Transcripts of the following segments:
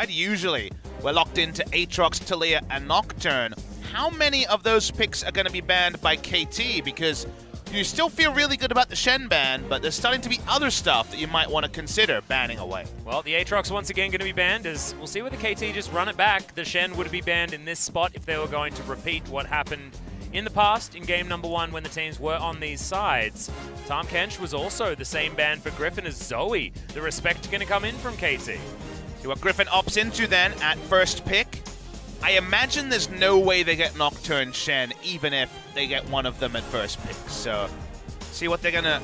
Usually, we're locked into Aatrox, Taliyah, and Nocturne. How many of those picks are going to be banned by KT? Because you still feel really good about the Shen ban, but there's starting to be other stuff that you might want to consider banning away. Well, the Aatrox once again going to be banned, as we'll see whether KT just run it back. The Shen would be banned in this spot if they were going to repeat what happened in the past in game number 1 when the teams were on these sides. Tahm Kench was also the same ban for Griffin as Zoe. The respect going to come in from KT. See what Griffin opts into then at first pick. I imagine there's no way they get Nocturne Shen, even if they get one of them at first pick. So, see what they're going to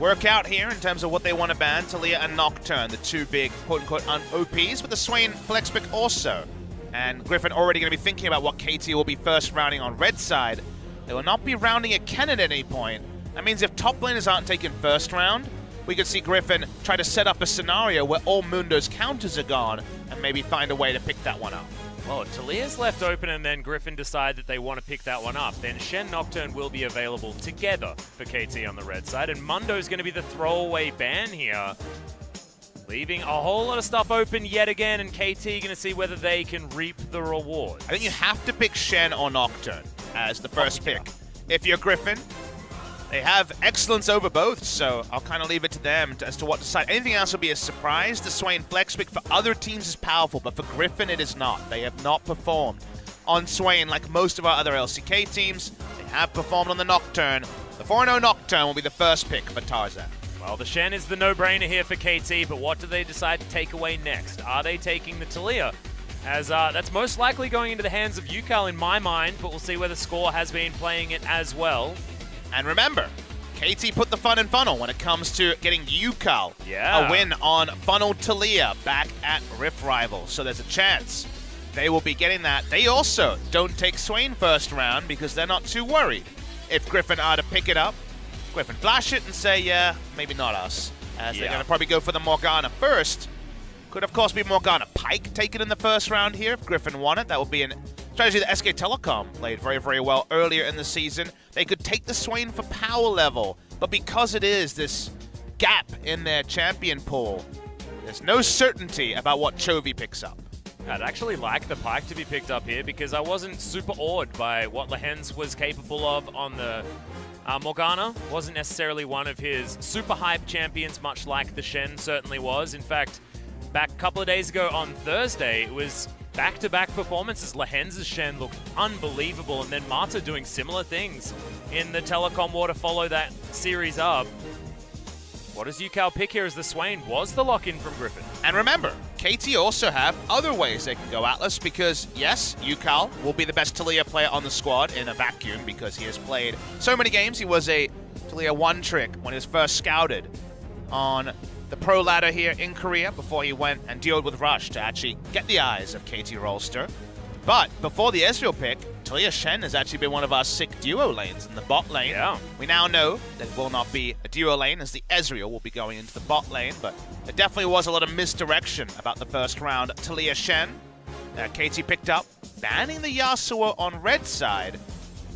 work out here in terms of what they want to ban. Taliyah and Nocturne, the two big quote-unquote OPs, with the Swain flex pick also. And Griffin already going to be thinking about what KT will be first rounding on red side. They will not be rounding a Ken at any point. That means if top laners aren't taken first round, we could see Griffin try to set up a scenario where all Mundo's counters are gone and maybe find a way to pick that one up. Well, Taliyah's left open and then Griffin decide that they want to pick that one up. Then Shen Nocturne will be available together for KT on the red side, and Mundo's going to be the throwaway ban here, leaving a whole lot of stuff open yet again, and KT going to see whether they can reap the reward. I think you have to pick Shen or Nocturne as the first pick. If you're Griffin, they have excellence over both, so I'll kind of leave it to them as to what to decide. Anything else will be a surprise. The Swain flex pick for other teams is powerful, but for Griffin it is not. They have not performed on Swain like most of our other LCK teams. They have performed on the Nocturne. The 4-0 Nocturne will be the first pick for Tarzan. Well, the Shen is the no-brainer here for KT, but what do they decide to take away next? Are they taking the Taliyah? As that's most likely going into the hands of Yukal in my mind, but we'll see whether Score has been playing it as well. And remember, KT put the fun in Funnel when it comes to getting Yukal a win on Funnel Taliyah back at Rift Rivals. So there's a chance they will be getting that. They also don't take Swain first round because they're not too worried. If Griffin are to pick it up, Griffin flash it and say, yeah, maybe not us. As they're going to probably go for the Morgana first. Could, of course, be Morgana Pike taken in the first round here if Griffin won it. That would be a strategy that SK Telecom played very, very well earlier in the season. They could take the Swain for power level, but because it is this gap in their champion pool, there's no certainty about what Chovy picks up. I'd actually like the Pike to be picked up here because I wasn't super awed by what Lehens was capable of on the Morgana. Wasn't necessarily one of his super hype champions, much like the Shen certainly was. In fact, back a couple of days ago on Thursday, it was back-to-back performances. Lehens' Shen looked unbelievable, and then Mata doing similar things in the Telecom War to follow that series up. What does Yukal pick here as the Swain was the lock-in from Griffin? And remember, KT also have other ways they can go Atlas because, yes, Yukal will be the best Taliyah player on the squad in a vacuum because he has played so many games. He was a Taliyah one-trick when he was first scouted on the pro ladder here in Korea before he went and dealt with Rush to actually get the eyes of KT Rolster. But before the Ezreal pick, Taliyah Shen has actually been one of our sick duo lanes in the bot lane. Yeah. We now know that it will not be a duo lane as the Ezreal will be going into the bot lane, but there definitely was a lot of misdirection about the first round. Taliyah Shen that KT picked up, banning the Yasuo on red side.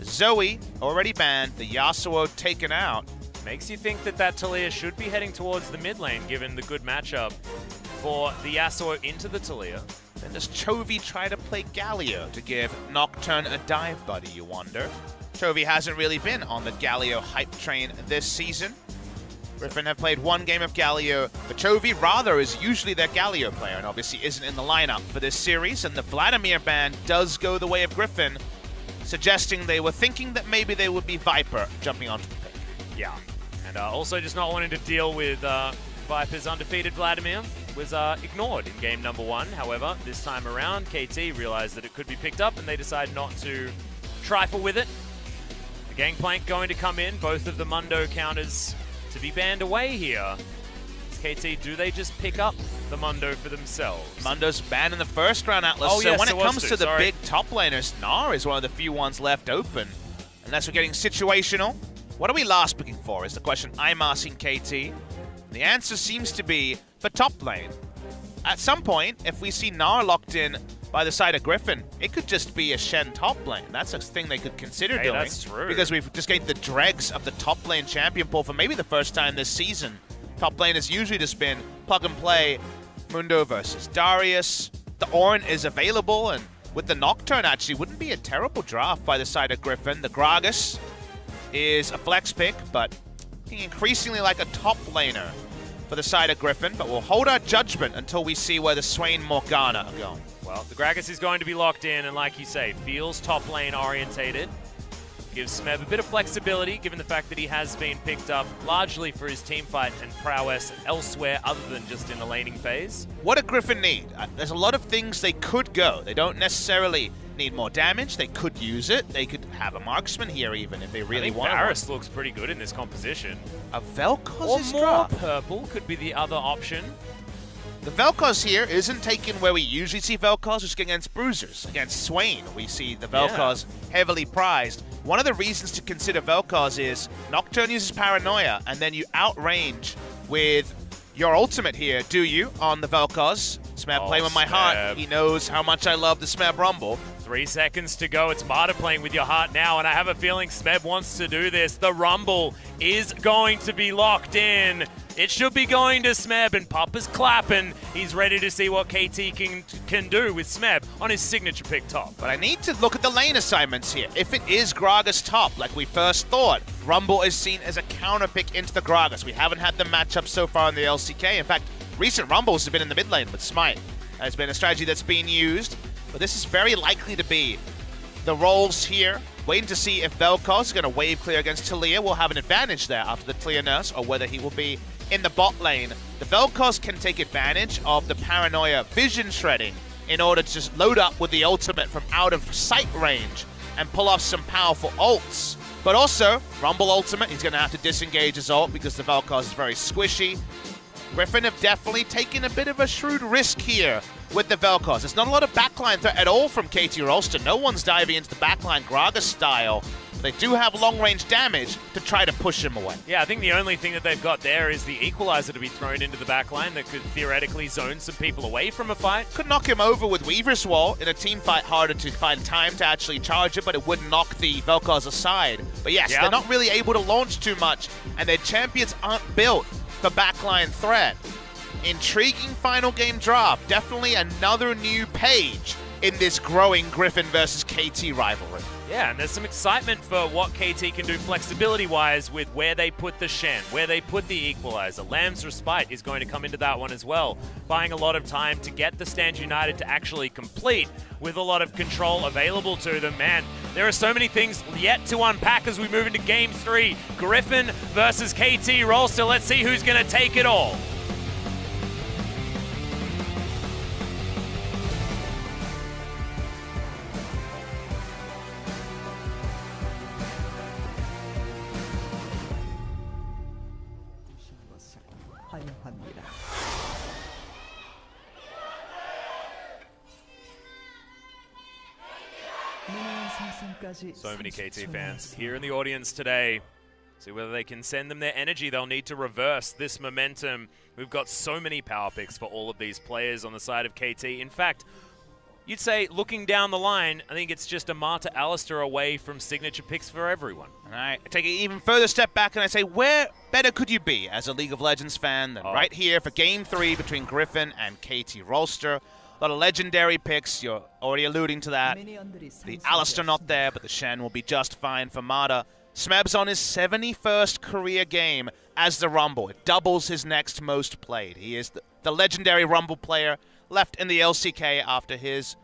Zoe already banned, the Yasuo taken out. Makes you think that Taliyah should be heading towards the mid lane, given the good matchup for the Yasuo into the Taliyah. Then does Chovy try to play Galio to give Nocturne a dive buddy, you wonder? Chovy hasn't really been on the Galio hype train this season. Griffin have played one game of Galio, but Chovy rather is usually their Galio player and obviously isn't in the lineup for this series, and the Vladimir ban does go the way of Griffin, suggesting they were thinking that maybe they would be Viper jumping onto the pick. Yeah. And also just not wanting to deal with Viper's undefeated Vladimir was ignored in game number 1. However, this time around, KT realized that it could be picked up and they decide not to trifle with it. The Gangplank going to come in, both of the Mundo counters to be banned away here. KT, do they just pick up the Mundo for themselves? Mundo's banned in the first round, Atlas. Oh, so yes, when it comes to the big top laners, Gnar is one of the few ones left open. Unless we're getting situational. What are we last picking for is the question I'm asking KT. The answer seems to be for top lane. At some point, if we see Gnar locked in by the side of Griffin, it could just be a Shen top lane. That's a thing they could consider doing. That's true. Because we've just gained the dregs of the top lane champion pool for maybe the first time this season. Top lane has usually just been plug and play Mundo versus Darius. The Orin is available, and with the Nocturne actually wouldn't be a terrible draft by the side of Griffin. The Gragas is a flex pick, but looking increasingly like a top laner for the side of Griffin, but we'll hold our judgment until we see where the Swain Morgana are going. Well, the Gragas is going to be locked in, and like you say, feels top lane orientated. Gives Smeb a bit of flexibility, given the fact that he has been picked up largely for his teamfight and prowess elsewhere other than just in the laning phase. What do Griffin need? There's a lot of things they could go. They don't necessarily need more damage. They could use it. They could have a marksman here even if they really want. Varus looks pretty good in this composition. A Vel'Koz or is more dropped. purple could be the other option. The Vel'Koz here isn't taken where we usually see Vel'Koz, just against bruisers. Against Swain, we see the Vel'Koz heavily prized. One of the reasons to consider Vel'Koz is Nocturne uses Paranoia, and then you outrange with your ultimate here, do you, on the Vel'Koz? Smeb playing with my heart. He knows how much I love the Smeb Rumble. 3 seconds to go. It's Marta playing with your heart now, and I have a feeling Smeb wants to do this. The Rumble is going to be locked in. It should be going to Smeb, and Papa's clapping. He's ready to see what KT can do with Smeb on his signature pick top. But I need to look at the lane assignments here. If it is Gragas top, like we first thought, Rumble is seen as a counter pick into the Gragas. We haven't had the matchup so far in the LCK. In fact, recent Rumbles have been in the mid lane with Smite. Has been a strategy that's been used, but this is very likely to be the roles here. Waiting to see if Vel'Koz is going to wave clear against Taliyah. Will have an advantage there after the Taliyah nurse, or whether he will be in the bot lane. The Vel'Koz can take advantage of the Paranoia vision shredding in order to just load up with the ultimate from out of sight range and pull off some powerful ults. But also, Rumble ultimate, he's going to have to disengage his ult because the Vel'Koz is very squishy. Griffin have definitely taken a bit of a shrewd risk here with the Vel'Koz. There's not a lot of backline threat at all from KT Rolster. No one's diving into the backline Gragas style. They do have long-range damage to try to push him away. Yeah, I think the only thing that they've got there is the equalizer to be thrown into the backline that could theoretically zone some people away from a fight. Could knock him over with Weaver's Wall. In a team fight, harder to find time to actually charge it, but it would knock the Vel'Koz aside. But yes, they're not really able to launch too much, and their champions aren't built for backline threat. Intriguing final game draft. Definitely another new page in this growing Griffin versus KT rivalry. Yeah, and there's some excitement for what KT can do flexibility-wise with where they put the Shen, where they put the equalizer. Lamb's Respite is going to come into that one as well, buying a lot of time to get the Stand United to actually complete with a lot of control available to them. Man, there are so many things yet to unpack as we move into Game 3. Griffin versus KT Rolster. Let's see who's going to take it all. So many KT fans here in the audience today. See whether they can send them their energy. They'll need to reverse this momentum. We've got so many power picks for all of these players on the side of KT. In fact, you'd say, looking down the line, I think it's just a Marta Alistair away from signature picks for everyone. All right, I take an even further step back and I say, where better could you be as a League of Legends fan than right here for Game 3 between Griffin and KT Rolster? A lot of legendary picks, you're already alluding to that. The Alistair not there, but the Shen will be just fine for Marta. Smeb's on his 71st career game as the Rumble. It doubles his next most played. He is the legendary Rumble player left in the LCK after his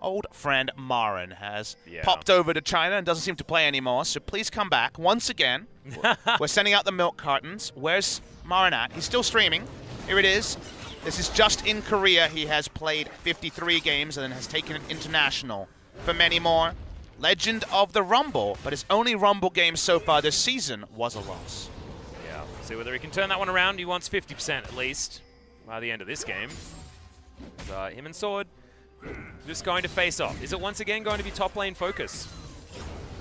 old friend Marin has popped over to China and doesn't seem to play anymore. So please come back once again. We're sending out the milk cartons. Where's Marin at? He's still streaming. Here it is. This is just in Korea. He has played 53 games and then has taken it international for many more. Legend of the Rumble, but his only Rumble game so far this season was a loss. Yeah, see whether he can turn that one around. He wants 50% at least by the end of this game. Him and Sword just going to face off. Is it once again going to be top lane focus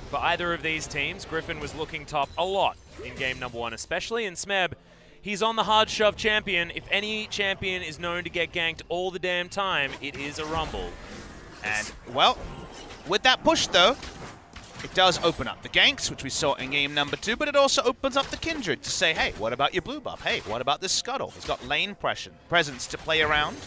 for either of these teams? Griffin was looking top a lot in game number 1, especially in Smeb. He's on the hard shove champion. If any champion is known to get ganked all the damn time, it is a Rumble. And, well, with that push though, It does open up the ganks, which we saw in game number 2, but it also opens up the Kindred to say, hey, what about your blue buff? Hey, what about this Scuttle? He's got lane presence to play around.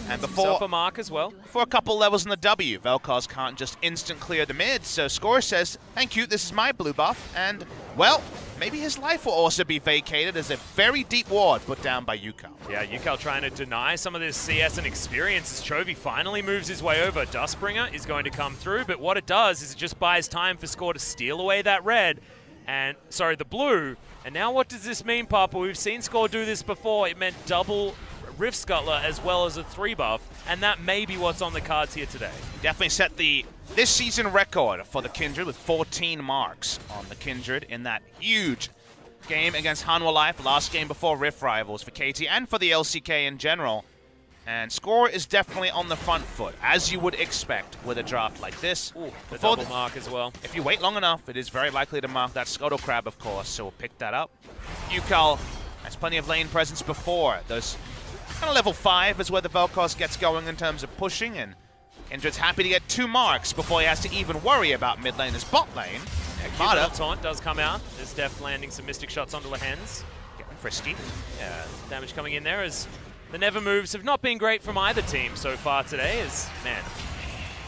And before a mark as well. For a couple levels in the W, Vel'Koz can't just instant clear the mid, so Score says, thank you, this is my blue buff, and, well, maybe his life will also be vacated as a very deep ward put down by Yukal. Yeah, Yukal trying to deny some of this CS and experience as Chovy finally moves his way over. Dustbringer is going to come through, but what it does is it just buys time for Score to steal away that red, and, sorry, the blue. And now what does this mean, Papa? We've seen Score do this before. It meant double Rift Scuttler as well as a 3 buff, and that may be what's on the cards here today. Definitely set this season record for the Kindred with 14 marks on the Kindred in that huge game against Hanwha Life, last game before Rift Rivals for KT and for the LCK in general. And Score is definitely on the front foot, as you would expect with a draft like this. Ooh, the double mark as well. If you wait long enough, it is very likely to mark that Scuttle Crab, of course, so we'll pick that up. Yukal has plenty of lane presence before. Those kind of level 5 is where the Vel'Koz gets going in terms of pushing, and Kindred's happy to get 2 marks before he has to even worry about mid lane as bot lane. Yeah, taunt does come out. There's Def landing some Mystic shots onto Lehens. Getting frisky. Yeah, damage coming in there as the Never moves have not been great from either team so far today as, man,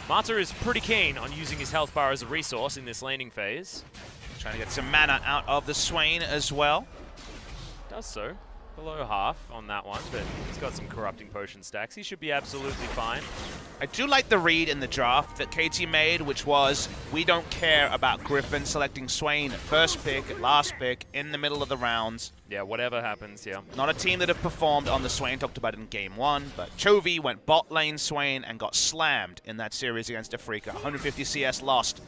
Mata is pretty keen on using his health bar as a resource in this laning phase. Trying to get some mana out of the Swain as well. Does so. Below half on that one, but he's got some corrupting potion stacks. He should be absolutely fine. I do like the read in the draft that KT made, which was, we don't care about Griffin selecting Swain at first pick, at last pick, in the middle of the rounds. Yeah, whatever happens, yeah. Not a team that have performed on the Swain, talked about it in game 1, but Chovy went bot lane Swain and got slammed in that series against Afrika. 150 CS lost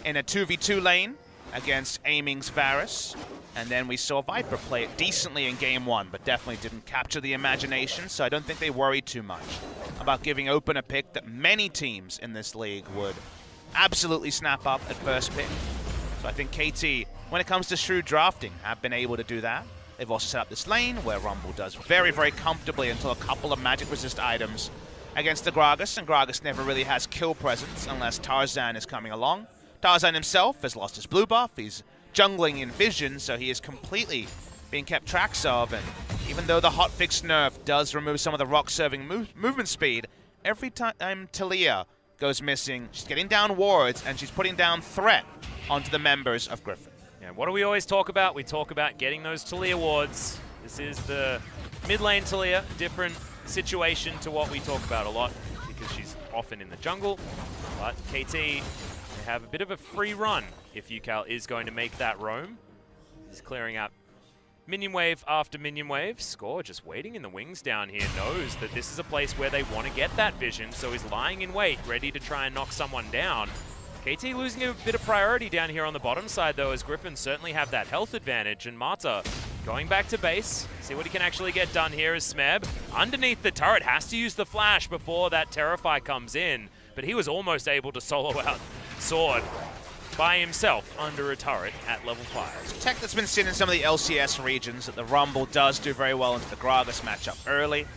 in a 2v2 lane against Aiming's Varus. And then we saw Viper play it decently in game 1, but definitely didn't capture the imagination, so I don't think they worried too much about giving open a pick that many teams in this league would absolutely snap up at first pick. So I think KT, when it comes to shrewd drafting, have been able to do that. They've also set up this lane where Rumble does very, very comfortably until a couple of magic resist items against the Gragas, and Gragas never really has kill presence unless Tarzan is coming along. Tarzan himself has lost his blue buff. He's jungling in vision, so he is completely being kept tracks of, and even though the hotfix nerf does remove some of the rock-serving movement speed, every time Talia goes missing, she's getting down wards, and she's putting down threat onto the members of Griffin. Yeah, what do we always talk about? We talk about getting those Talia wards. This is the mid lane Talia, different situation to what we talk about a lot, because she's often in the jungle, but KT have a bit of a free run if Yukal is going to make that roam. He's clearing out minion wave after minion wave. Score just waiting in the wings down here, knows that this is a place where they want to get that vision, so he's lying in wait, ready to try and knock someone down. KT losing a bit of priority down here on the bottom side though, as Griffin certainly have that health advantage, and Mata going back to base. See what he can actually get done here as Smeb underneath the turret has to use the flash before that Terrify comes in, but he was almost able to solo out Sword by himself under a turret at level 5. It's a tech that's been seen in some of the LCS regions that the Rumble does do very well into the Gragas matchup early.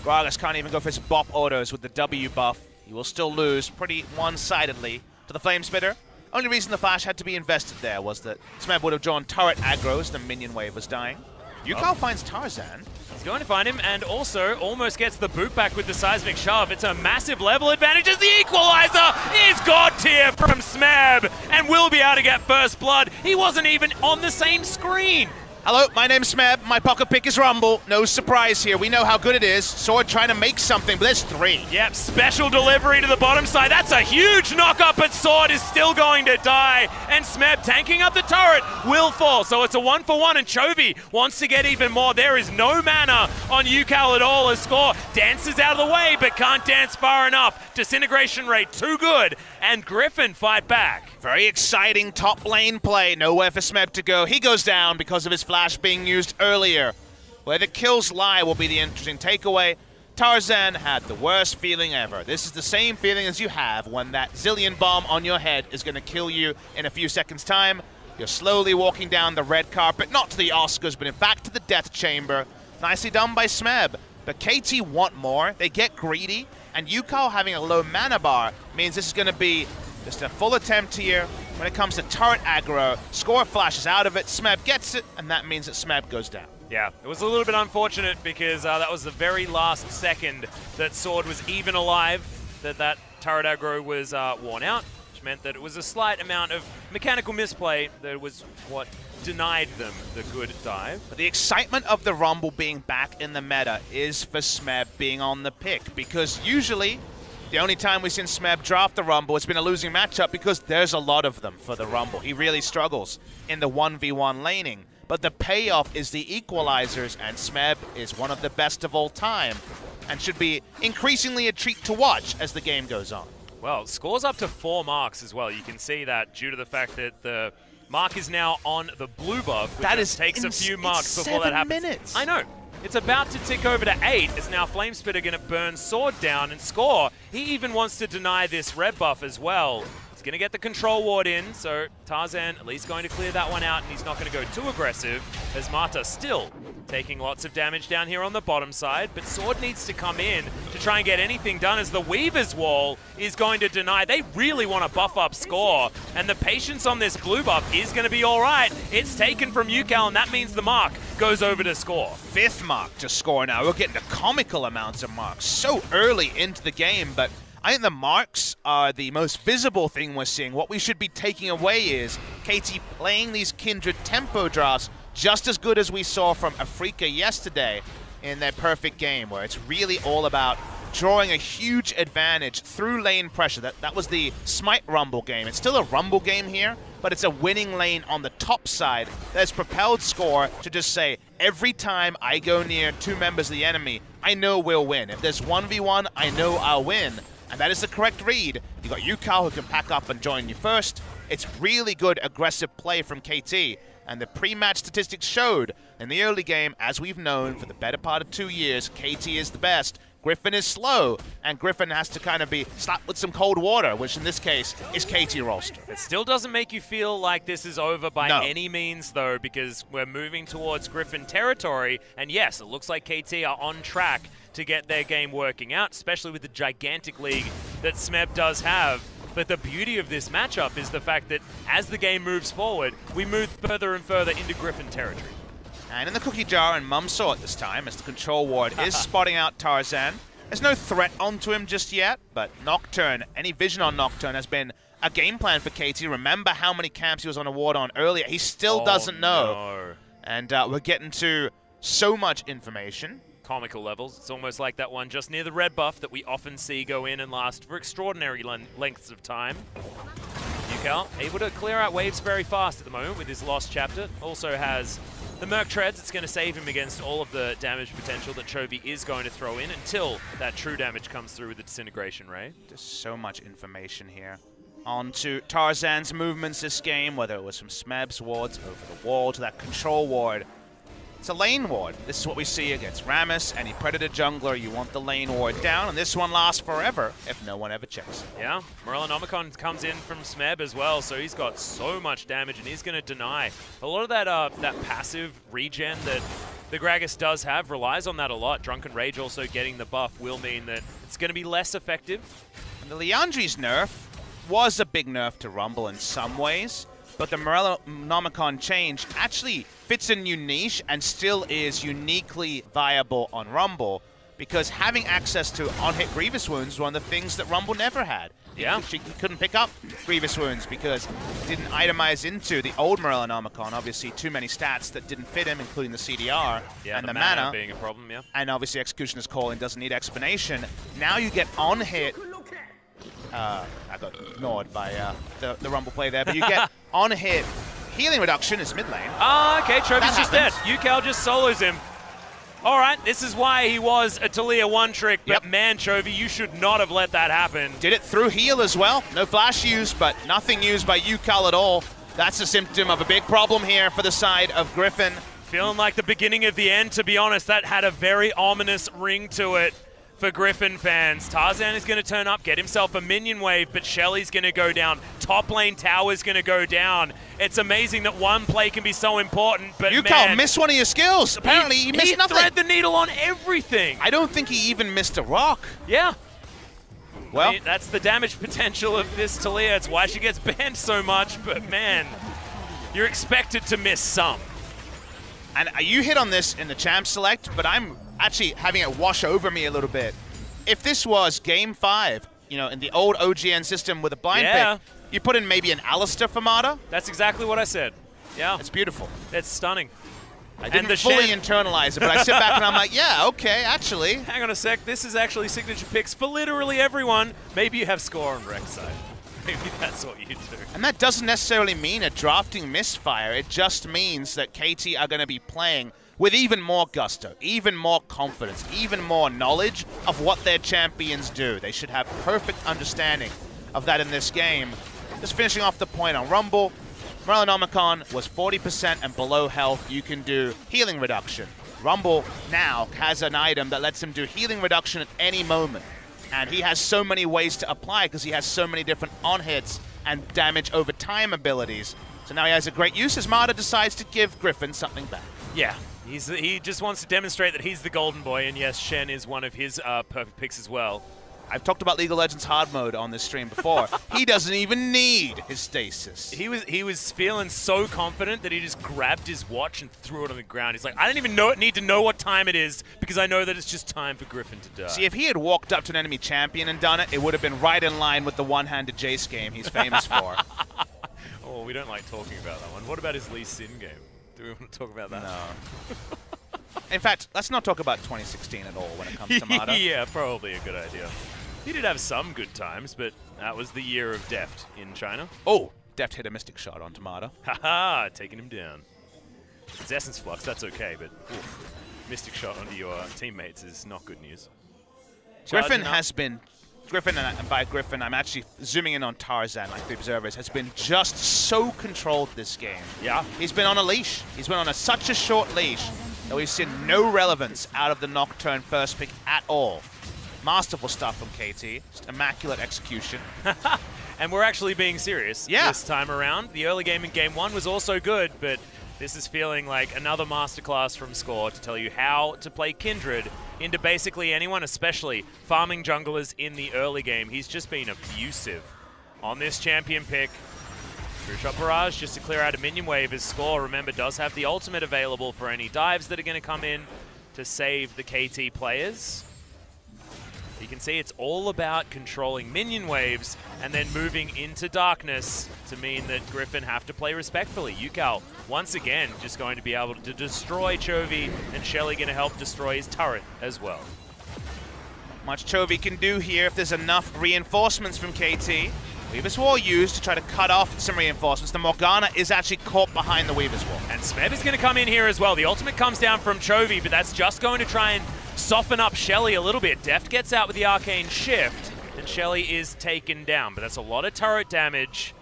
Gragas can't even go for his bop autos with the W buff. He will still lose pretty one-sidedly to the Flamespitter. Only reason the flash had to be invested there was that Smeb would have drawn turret aggros, the minion wave was dying. Yukal finds Tarzan. He's going to find him and also almost gets the boot back with the seismic shove. It's a massive level advantage as the equalizer is god tier from Smeb and will be able to get first blood. He wasn't even on the same screen. Hello, my name's Smeb. My pocket pick is Rumble. No surprise here. We know how good it is. Sword trying to make something, but there's 3. Yep, special delivery to the bottom side. That's a huge knock-up, but Sword is still going to die. And Smeb tanking up the turret will fall. So it's a 1-for-1, and Chovy wants to get even more. There is no mana on Yukal at all as Score dances out of the way, but can't dance far enough. Disintegration rate too good, and Griffin fight back. Very exciting top lane play. Nowhere for Smeb to go. He goes down because of his flash being used earlier. Where the kills lie will be the interesting takeaway. Tarzan had the worst feeling ever. This is the same feeling as you have when that zillion bomb on your head is going to kill you in a few seconds' time. You're slowly walking down the red carpet, not to the Oscars, but in fact to the death chamber. Nicely done by Smeb. But KT want more. They get greedy. And Yukal having a low mana bar means this is going to be just a full attempt here. when it comes to turret aggro, Score flashes out of it, Smeb gets it, and that means that Smeb goes down. Yeah, it was a little bit unfortunate because that was the very last second that Sword was even alive, that turret aggro was worn out, which meant that it was a slight amount of mechanical misplay that was what denied them the good dive. But the excitement of the Rumble being back in the meta is for Smeb being on the pick, because usually the only time we've seen Smeb draft the Rumble, it's been a losing matchup because there's a lot of them for the Rumble. He really struggles in the 1v1 laning. But the payoff is the equalizers, and Smeb is one of the best of all time and should be increasingly a treat to watch as the game goes on. Well, Score's up to 4 marks as well. You can see that due to the fact that the mark is now on the blue buff, which takes a few marks before that happens. 7 minutes. I know. It's about to tick over to 8 as now Flamespitter going to burn Sword down, and Score, he even wants to deny this red buff as well. He's going to get the control ward in, so Tarzan at least going to clear that one out, and he's not going to go too aggressive, as Mata still taking lots of damage down here on the bottom side, but Sword needs to come in to try and get anything done as the Weaver's Wall is going to deny. They really want to buff up Score, and the patience on this blue buff is going to be all right. It's taken from UCal, and that means the mark goes over to Score. 5th mark to Score now. We're getting to comical amounts of marks so early into the game, but I think the marks are the most visible thing we're seeing. What we should be taking away is KT playing these Kindred tempo drafts just as good as we saw from Afrika yesterday in their perfect game, where it's really all about drawing a huge advantage through lane pressure. That was the Smite Rumble game. It's still a Rumble game here, but it's a winning lane on the top side that has propelled Score to just say, every time I go near 2 members of the enemy, I know we'll win. If there's 1v1, I know I'll win. And that is the correct read. You got UCal who can pack up and join you first. It's really good aggressive play from KT. And the pre-match statistics showed in the early game, as we've known for the better part of 2 years, KT is the best. Griffin is slow, and Griffin has to kind of be slapped with some cold water, which in this case is KT Rolster. It still doesn't make you feel like this is over by any means, though, because we're moving towards Griffin territory. And yes, it looks like KT are on track to get their game working out, especially with the gigantic league that Smeb does have. But the beauty of this matchup is the fact that as the game moves forward, we move further and further into Griffin territory. And in the cookie jar and Mumsaw at this time, as the control ward is spotting out Tarzan. There's no threat onto him just yet, but Nocturne, any vision on Nocturne has been a game plan for KT. Remember how many camps he was on a ward on earlier. He still doesn't know. No. And we're getting to so much information. Comical levels. It's almost like that one just near the red buff that we often see go in and last for extraordinary lengths of time. UCal able to clear out waves very fast at the moment with his Lost Chapter. Also has the Merc Treads. It's going to save him against all of the damage potential that Chovy is going to throw in until that true damage comes through with the Disintegration Ray. There's so much information here. On to Tarzan's movements this game, whether it was from Smeb's wards over the wall to that control ward. It's a lane ward. This is what we see against Rammus, any Predator jungler. You want the lane ward down, and this one lasts forever if no one ever checks. Yeah, Morellonomicon comes in from Smeb as well, so he's got so much damage, and he's going to deny. A lot of that passive regen that the Gragas does have relies on that a lot. Drunken Rage also getting the buff will mean that it's going to be less effective. And the Liandry's nerf was a big nerf to Rumble in some ways, but the Morellonomicon change actually fits a new niche and still is uniquely viable on Rumble, because having access to on-hit Grievous Wounds was one of the things that Rumble never had. Yeah. She couldn't pick up Grievous Wounds because it didn't itemize into the old Morellonomicon. Obviously, too many stats that didn't fit him, including the CDR and the mana being a problem, yeah. And obviously, Executioner's Calling doesn't need explanation. Now you get on-hit. I got ignored by the Rumble play there, but you get on-hit healing reduction is mid lane. Okay, Chovy's just dead. UCal just solos him. All right, this is why he was a Taliyah one-trick, but man, Chovy, you should not have let that happen. Did it through heal as well. No flash used, but nothing used by UCal at all. That's a symptom of a big problem here for the side of Griffin. Feeling like the beginning of the end, to be honest. That had a very ominous ring to it for Griffin fans. Tarzan is going to turn up, get himself a minion wave, but Shelly's going to go down. Top lane tower's going to go down. It's amazing that one play can be so important, but UCal missed one of your skills. Apparently, he missed nothing. He thread the needle on everything. I don't think he even missed a rock. Yeah. Well, I mean, that's the damage potential of this Taliyah. It's why she gets banned so much, but man, you're expected to miss some. And you hit on this in the champ select, but I'm actually having it wash over me a little bit. If this was game 5, you know, in the old OGN system with a blind pick, you put in maybe an Alistair for Mata. That's exactly what I said. Yeah. It's beautiful. It's stunning. I didn't fully internalize it, but I sit back and I'm like, yeah, okay, actually. Hang on a sec. This is actually signature picks for literally everyone. Maybe you have score on rec side. Maybe that's what you do. And that doesn't necessarily mean a drafting misfire. It just means that KT are going to be playing with even more gusto, even more confidence, even more knowledge of what their champions do. They should have perfect understanding of that in this game. Just finishing off the point on Rumble, Morellonomicon was 40% and below health. You can do healing reduction. Rumble now has an item that lets him do healing reduction at any moment. And he has so many ways to apply because he has so many different on-hits and damage over time abilities. So now he has a great use as Mata decides to give Griffin something back. Yeah, he just wants to demonstrate that he's the golden boy, and yes, Shen is one of his perfect picks as well. I've talked about League of Legends hard mode on this stream before. He doesn't even need his stasis. He was feeling so confident that he just grabbed his watch and threw it on the ground. He's like, I don't even need to know what time it is because I know that it's just time for Griffin to die. See, if he had walked up to an enemy champion and done it, it would have been right in line with the one-handed Jace game he's famous for. Oh, we don't like talking about that one. What about his Lee Sin game? Do we want to talk about that? No. In fact, let's not talk about 2016 at all when it comes to Mata. Yeah, probably a good idea. He did have some good times, but that was the year of Deft in China. Oh, Deft hit a Mystic shot on Mata. Haha, taking him down. It's Essence Flux, that's okay, but Mystic shot onto your teammates is not good news. Griffin has been... Griffin, and by Griffin, I'm actually zooming in on Tarzan, like the observers, has been just so controlled this game. Yeah. He's been on a leash. He's been on such a short leash that we've seen no relevance out of the Nocturne first pick at all. Masterful stuff from KT, just immaculate execution. And we're actually being serious this time around. The early game in Game 1 was also good, but this is feeling like another masterclass from Score to tell you how to play Kindred into basically anyone, especially farming junglers in the early game. He's just been abusive on this champion pick. True Shot Barrage just to clear out a minion wave as Score, remember, does have the ultimate available for any dives that are going to come in to save the KT players. You can see it's all about controlling minion waves and then moving into darkness to mean that Griffin have to play respectfully. Yukal, once again, just going to be able to destroy Chovy, and Shelly going to help destroy his turret as well. Much Chovy can do here if there's enough reinforcements from KT. Weaver's Wall used to try to cut off some reinforcements. The Morgana is actually caught behind the Weaver's Wall. And Smeb is going to come in here as well. The ultimate comes down from Chovy, but that's just going to try and soften up Shelly a little bit. Deft gets out with the Arcane Shift, and Shelly is taken down. But that's a lot of turret damage.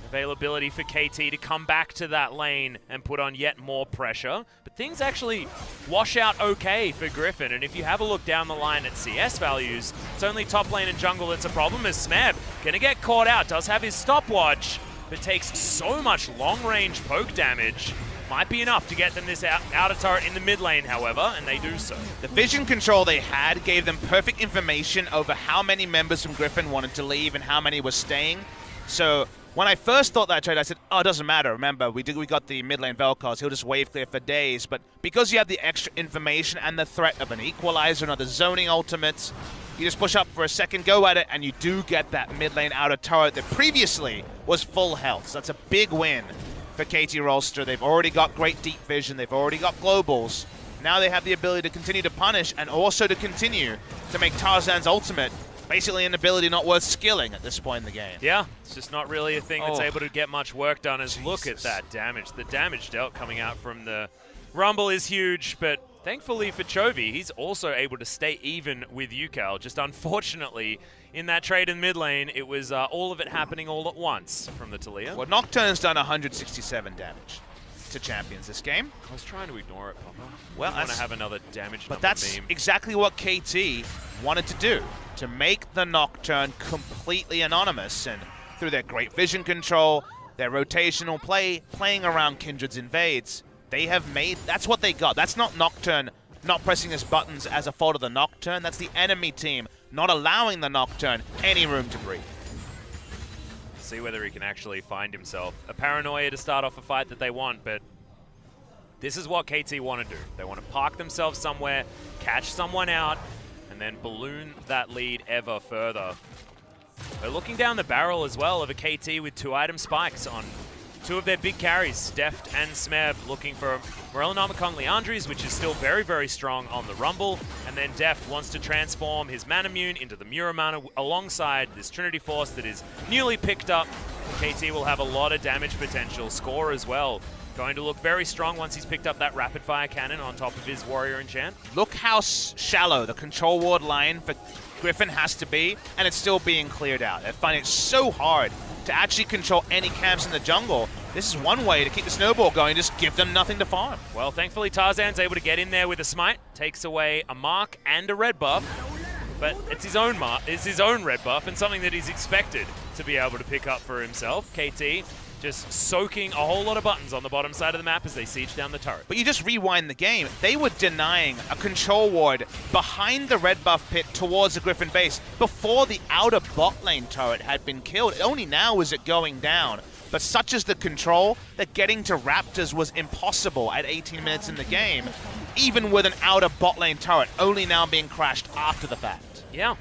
Availability for KT to come back to that lane and put on yet more pressure. But things actually wash out okay for Griffin. And if you have a look down the line at CS values, it's only top lane and jungle that's a problem, as Smeb gonna get caught out. Does have his stopwatch, but takes so much long-range poke damage. Might be enough to get them this outer turret in the mid lane, however, and they do so. The vision control they had gave them perfect information over how many members from Griffin wanted to leave and how many were staying. So when I first thought that trade, I said, oh, it doesn't matter. Remember, we got the mid lane Vel'Koz. He'll just wave clear for days. But because you have the extra information and the threat of an equalizer and other zoning ultimates, you just push up for a second go at it, and you do get that mid lane outer turret that previously was full health. So that's a big win for KT Rolster. They've already got great deep vision. They've already got globals. Now they have the ability to continue to punish and also to continue to make Tarzan's ultimate basically an ability not worth skilling at this point in the game. Yeah, it's just not really a thing that's able to get much work done. As look at that damage. The damage dealt coming out from the Rumble is huge, but thankfully for Chovy, he's also able to stay even with Yukal. Just unfortunately, in that trade in mid lane, it was all of it happening all at once from the Taliyah. Well, Nocturne's done 167 damage to champions this game. I was trying to ignore it, Papa. Well, I want to have another damage but that's meme. Exactly what KT wanted to do, to make the Nocturne completely anonymous. And through their great vision control, their rotational play, playing around Kindred's invades, they have made, that's what they got. That's not Nocturne not pressing his buttons as a fault of the Nocturne. That's the enemy team not allowing the Nocturne any room to breathe. See whether he can actually find himself. A paranoia to start off a fight that they want, but this is what KT want to do. They want to park themselves somewhere, catch someone out, and then balloon that lead ever further. They're looking down the barrel as well of a KT with 2-item spikes on two of their big carries, Deft and Smeb, looking for Morellonomicon Leandries, which is still very, very strong on the Rumble. And then Deft wants to transform his Manamune into the Muramana alongside this Trinity Force that is newly picked up. KT will have a lot of damage potential. Score as well. Going to look very strong once he's picked up that rapid fire cannon on top of his Warrior Enchant. Look how shallow the control ward line for Griffin has to be, and it's still being cleared out. They're finding it so hard to actually control any camps in the jungle. This is one way to keep the snowball going, just give them nothing to farm. Well, thankfully Tarzan's able to get in there with a smite, takes away a mark and a red buff, but it's his own red buff and something that he's expected to be able to pick up for himself. KT just soaking a whole lot of buttons on the bottom side of the map as they siege down the turret. But you just rewind the game. They were denying a control ward behind the red buff pit towards the Griffin base before the outer bot lane turret had been killed. Only now is it going down. But such is the control that getting to Raptors was impossible at 18 minutes in the game, even with an outer bot lane turret only now being crashed after the fact. Yeah.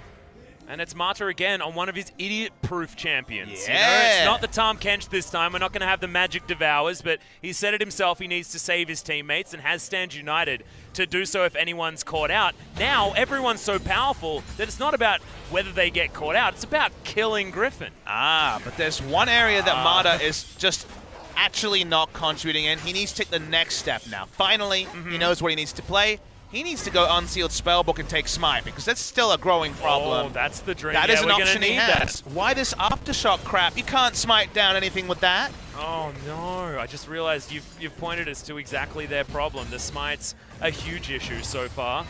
And it's Mata again on one of his idiot-proof champions. Yeah. You know, it's not the Tahm Kench this time. We're not going to have the Magic Devours, but he said it himself. He needs to save his teammates and has Stand United to do so if anyone's caught out. Now, everyone's so powerful that it's not about whether they get caught out. It's about killing Griffin. But there's one area that Mata is just actually not contributing in. He needs to take the next step now. Finally, he knows what he needs to play. He needs to go Unsealed Spellbook and take Smite, because that's still a growing problem. Oh, that's the dream. That is an option he has. Why this Aftershock crap? You can't Smite down anything with that. Oh no, I just realized you've pointed us to exactly their problem. The Smite's a huge issue so far.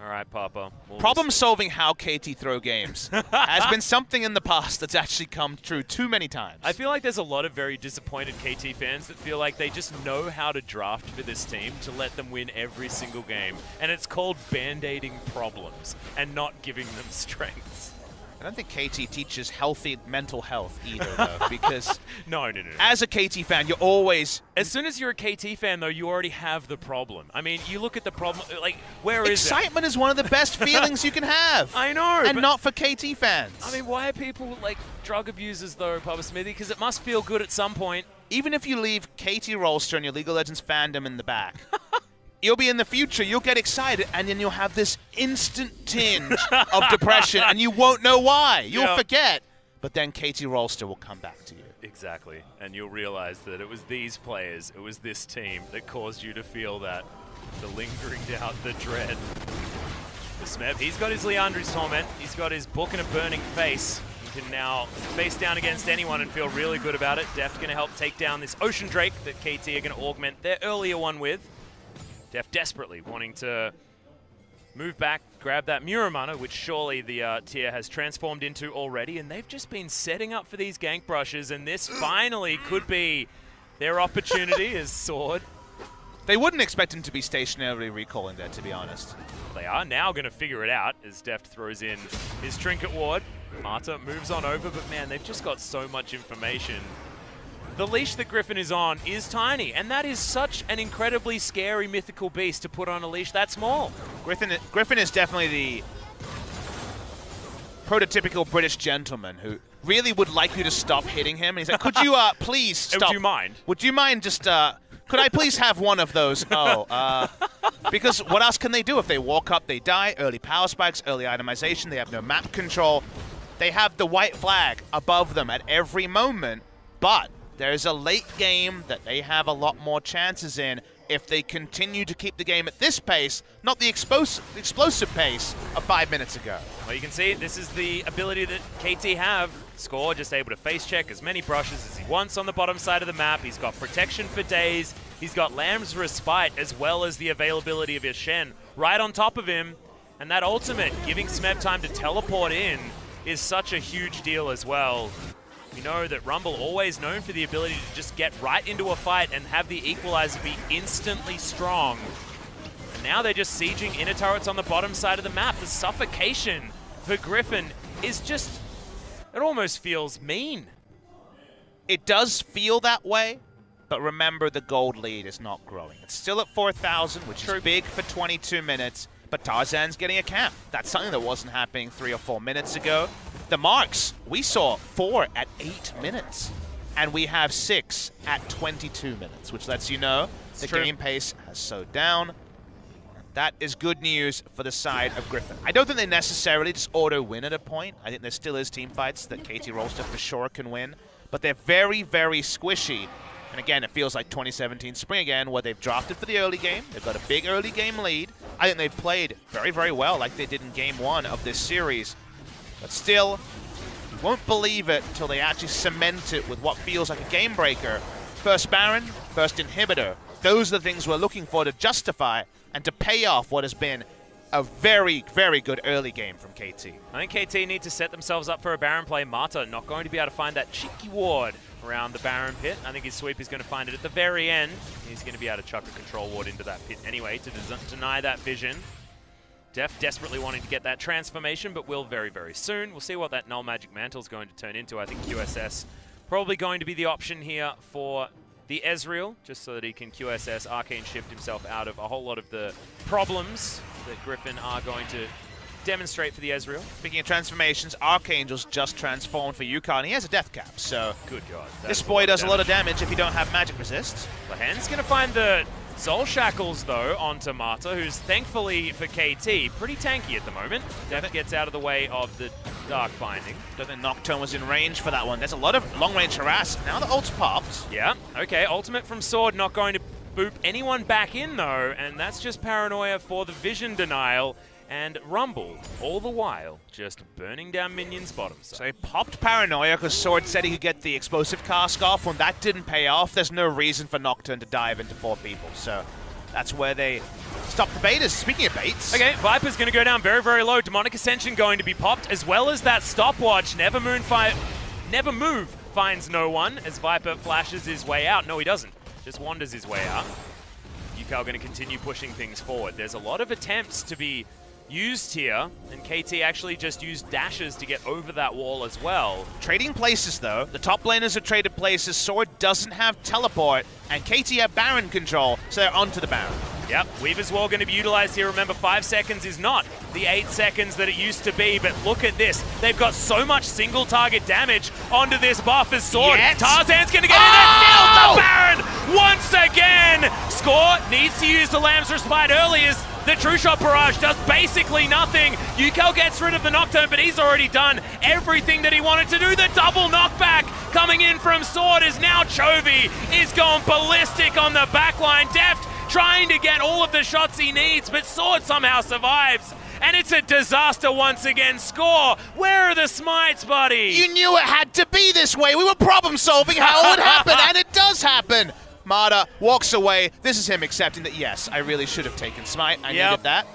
All right, Papa. Problem solving how KT throw games has been something in the past that's actually come true too many times. I feel like there's a lot of very disappointed KT fans that feel like they just know how to draft for this team to let them win every single game. And it's called band-aiding problems and not giving them strengths. I don't think KT teaches healthy mental health either, though, because no. as a KT fan, you're always... As soon as you're a KT fan, though, you already have the problem. I mean, you look at the problem, like, where is it? Excitement is one of the best feelings you can have. I know. And not for KT fans. I mean, why are people, like, drug abusers, though, Papa Smithy? Because it must feel good at some point. Even if you leave KT Rolster and your League of Legends fandom in the back, you'll be in the future, you'll get excited, and then you'll have this instant tinge of depression, and you won't know why. You'll forget. But then KT Rolster will come back to you. Exactly. And you'll realize that it was these players, it was this team that caused you to feel that. The lingering doubt, the dread. The Smeb, he's got his Leandri's Torment. He's got his Book and a Burning Face. He can now face down against anyone and feel really good about it. Deft going to help take down this Ocean Drake that KT are going to augment their earlier one with. Deft desperately wanting to move back, grab that Muramana, which surely the tier has transformed into already, and they've just been setting up for these gank brushes, and this finally could be their opportunity as Sword. They wouldn't expect him to be stationarily recalling there, to be honest. They are now going to figure it out as Deft throws in his Trinket Ward. Mata moves on over, but man, they've just got so much information. The leash that Griffin is on is tiny, and that is such an incredibly scary mythical beast to put on a leash that small. Griffin is definitely the prototypical British gentleman who really would like you to stop hitting him. And he's like, could you please stop? Would you mind? Would you mind just, could I please have one of those? Because what else can they do? If they walk up, they die. Early power spikes, early itemization. They have no map control. They have the white flag above them at every moment, but there's a late game that they have a lot more chances in if they continue to keep the game at this pace, not the explosive pace of 5 minutes ago. Well, you can see this is the ability that KT have. Score just able to face check as many brushes as he wants on the bottom side of the map. He's got protection for days. He's got Lamb's Respite as well as the availability of his Shen right on top of him. And that ultimate, giving Smeb time to teleport in, is such a huge deal as well. We know that Rumble, always known for the ability to just get right into a fight and have the equalizer be instantly strong. And now they're just sieging inner turrets on the bottom side of the map. The suffocation for Griffin is just, it almost feels mean. It does feel that way, but remember the gold lead is not growing. It's still at 4,000, which is big for 22 minutes, but Tarzan's getting a camp. That's something that wasn't happening 3 or 4 minutes ago. The marks, we saw 4 at 8 minutes, and we have 6 at 22 minutes, which lets you know the game pace has slowed down. That is good news for the side of Griffin. I don't think they necessarily just auto-win at a point. I think there still is team fights that KT Rolster for sure can win, but they're very, very squishy. And again, it feels like 2017 Spring again, where they've drafted for the early game. They've got a big early game lead. I think they've played very, very well, like they did in Game 1 of this series. But still, you won't believe it until they actually cement it with what feels like a game breaker. First Baron, first Inhibitor. Those are the things we're looking for to justify and to pay off what has been a very, very good early game from KT. I think KT need to set themselves up for a Baron play. Mata not going to be able to find that cheeky ward around the Baron pit. I think his sweep is going to find it at the very end. He's going to be able to chuck a control ward into that pit anyway to deny that vision. Def desperately wanting to get that transformation, but will very, very soon. We'll see what that Null Magic Mantle is going to turn into. I think QSS probably going to be the option here for the Ezreal, just so that he can QSS Arcane Shift himself out of a whole lot of the problems that Griffin are going to demonstrate for the Ezreal. Speaking of transformations, Archangel's just transformed for Yukon, and he has a death cap, so good God. This boy does a lot of damage if you don't have magic resist. Lahen's going to find the Soul Shackles, though, onto Mata, who's thankfully for KT pretty tanky at the moment. Def gets out of the way of the Dark Binding. Don't think Nocturne was in range for that one. There's a lot of long-range harass. Now the ult's popped. Yeah, okay, ultimate from Sword not going to boop anyone back in, though, and that's just paranoia for the vision denial. And Rumble, all the while, just burning down minions bottom side. So he popped Paranoia because Sword said he could get the explosive cask off. When that didn't pay off, there's no reason for Nocturne to dive into 4 people. So that's where they stop the baitas. Speaking of baits. Okay, Viper's going to go down very, very low. Demonic Ascension going to be popped, as well as that stopwatch. Never Move finds no one as Viper flashes his way out. No, he doesn't. Just wanders his way out. Yukao going to continue pushing things forward. There's a lot of attempts to be used here, and KT actually just used dashes to get over that wall as well. Trading places, though. The top laners have traded places. Sword doesn't have teleport, and KT have Baron control, so they're onto the Baron. Yep, Weaver's Wall going to be utilized here. Remember, 5 seconds is not the 8 seconds that it used to be, but look at this. They've got so much single target damage onto this buff as Sword. Tarzan's going to get in there, steals the Baron once again! Score needs to use the Lamb's Respite early as the True Shot Barrage does basically nothing. Yukao gets rid of the Nocturne, but he's already done everything that he wanted to do. The double knockback coming in from Sword is now Chovy is going ballistic on the backline. Deft trying to get all of the shots he needs, but Sword somehow survives. And it's a disaster once again. Score, where are the smites, buddy? You knew it had to be this way. We were problem solving how it would happen, and it does happen. Mata walks away. This is him accepting that, yes, I really should have taken Smite. I needed that.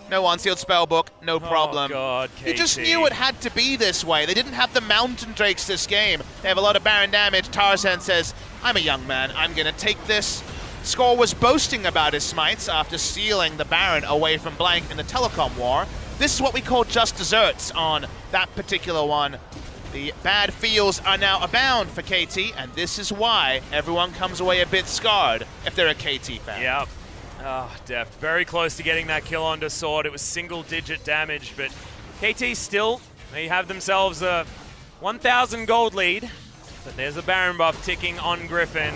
No unsealed spellbook, no problem. Oh God, KT. You just knew it had to be this way. They didn't have the Mountain Drakes this game. They have a lot of Baron damage. Tarzan says, I'm a young man. I'm going to take this. Score was boasting about his smites after stealing the Baron away from Blank in the telecom war. This is what we call just desserts on that particular one. The bad feels are now abound for KT, and this is why everyone comes away a bit scarred if they're a KT fan. Yep. Oh, Deft. Very close to getting that kill onto Sword. It was single-digit damage, but KT still, they have themselves a 1,000 gold lead. But there's a Baron buff ticking on Griffin,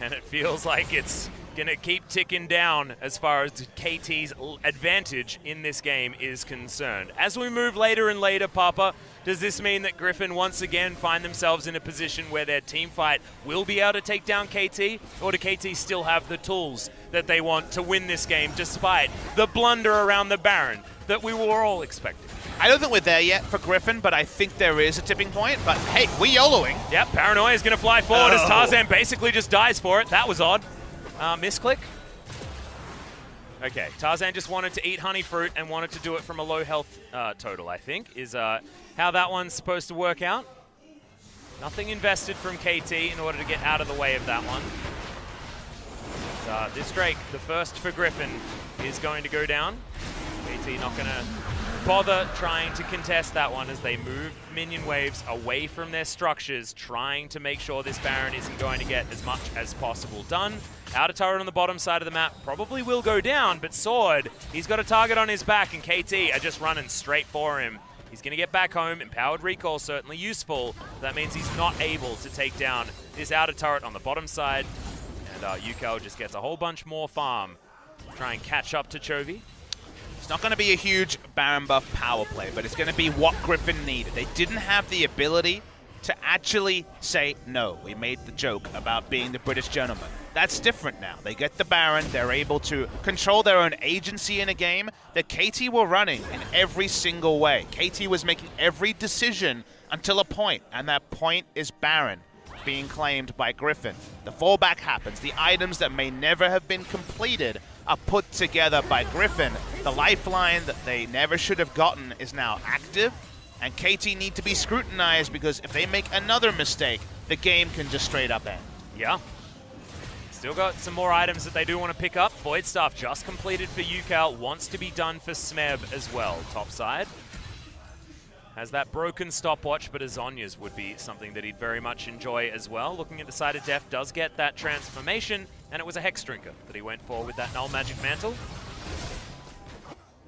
and it feels like it's going to keep ticking down as far as KT's advantage in this game is concerned. As we move later and later, Papa, does this mean that Griffin once again find themselves in a position where their team fight will be able to take down KT? Or do KT still have the tools that they want to win this game despite the blunder around the Baron that we were all expecting? I don't think we're there yet for Griffin, but I think there is a tipping point. But hey, we're YOLOing. Yep, Paranoia is going to fly forward as Tarzan basically just dies for it. That was odd. Misclick. Okay, Tarzan just wanted to eat honey fruit and wanted to do it from a low health total, I think, is how that one's supposed to work out. Nothing invested from KT in order to get out of the way of that one. This Drake, the first for Griffin, is going to go down. KT not going to bother trying to contest that one as they move minion waves away from their structures, trying to make sure this Baron isn't going to get as much as possible done. Outer turret on the bottom side of the map probably will go down, but Sword, he's got a target on his back, and KT are just running straight for him. He's going to get back home. Empowered recall certainly useful. That means he's not able to take down this outer turret on the bottom side. And Yukel just gets a whole bunch more farm to try and catch up to Chovy. It's not going to be a huge Baron buff power play, but it's going to be what Griffin needed. They didn't have the ability to actually say, no, we made the joke about being the British gentleman. That's different now. They get the Baron, they're able to control their own agency in a game that KT were running in every single way. KT was making every decision until a point, and that point is Baron being claimed by Griffin. The fallback happens. The items that may never have been completed are put together by Griffin. The lifeline that they never should have gotten is now active, and KT need to be scrutinized because if they make another mistake, the game can just straight up end. Yeah. Still got some more items that they do want to pick up. Void Staff just completed for Yukel, wants to be done for Smeb as well. Top side has that broken stopwatch, but Azonya's would be something that he'd very much enjoy as well. Looking at the side of Def, does get that transformation, and it was a Hex Drinker that he went for with that Null Magic Mantle.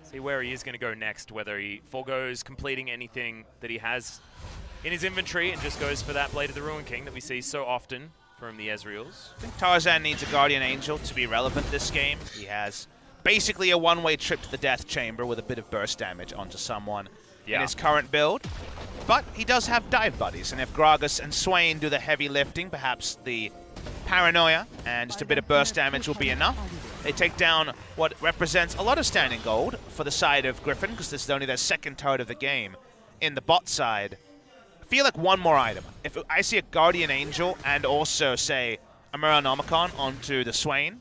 See where he is going to go next, whether he forgoes completing anything that he has in his inventory and just goes for that Blade of the Ruin King that we see so often from the Ezreals. I think Tarzan needs a Guardian Angel to be relevant this game. He has basically a one-way trip to the Death Chamber with a bit of burst damage onto someone in his current build. But he does have dive buddies, and if Gragas and Swain do the heavy lifting, perhaps the Paranoia and just a bit of burst damage will be enough. They take down what represents a lot of standing gold for the side of Griffin, because this is only their second turret of the game in the bot side. I feel like one more item. If I see a Guardian Angel and also, say, a Miranomicon onto the Swain,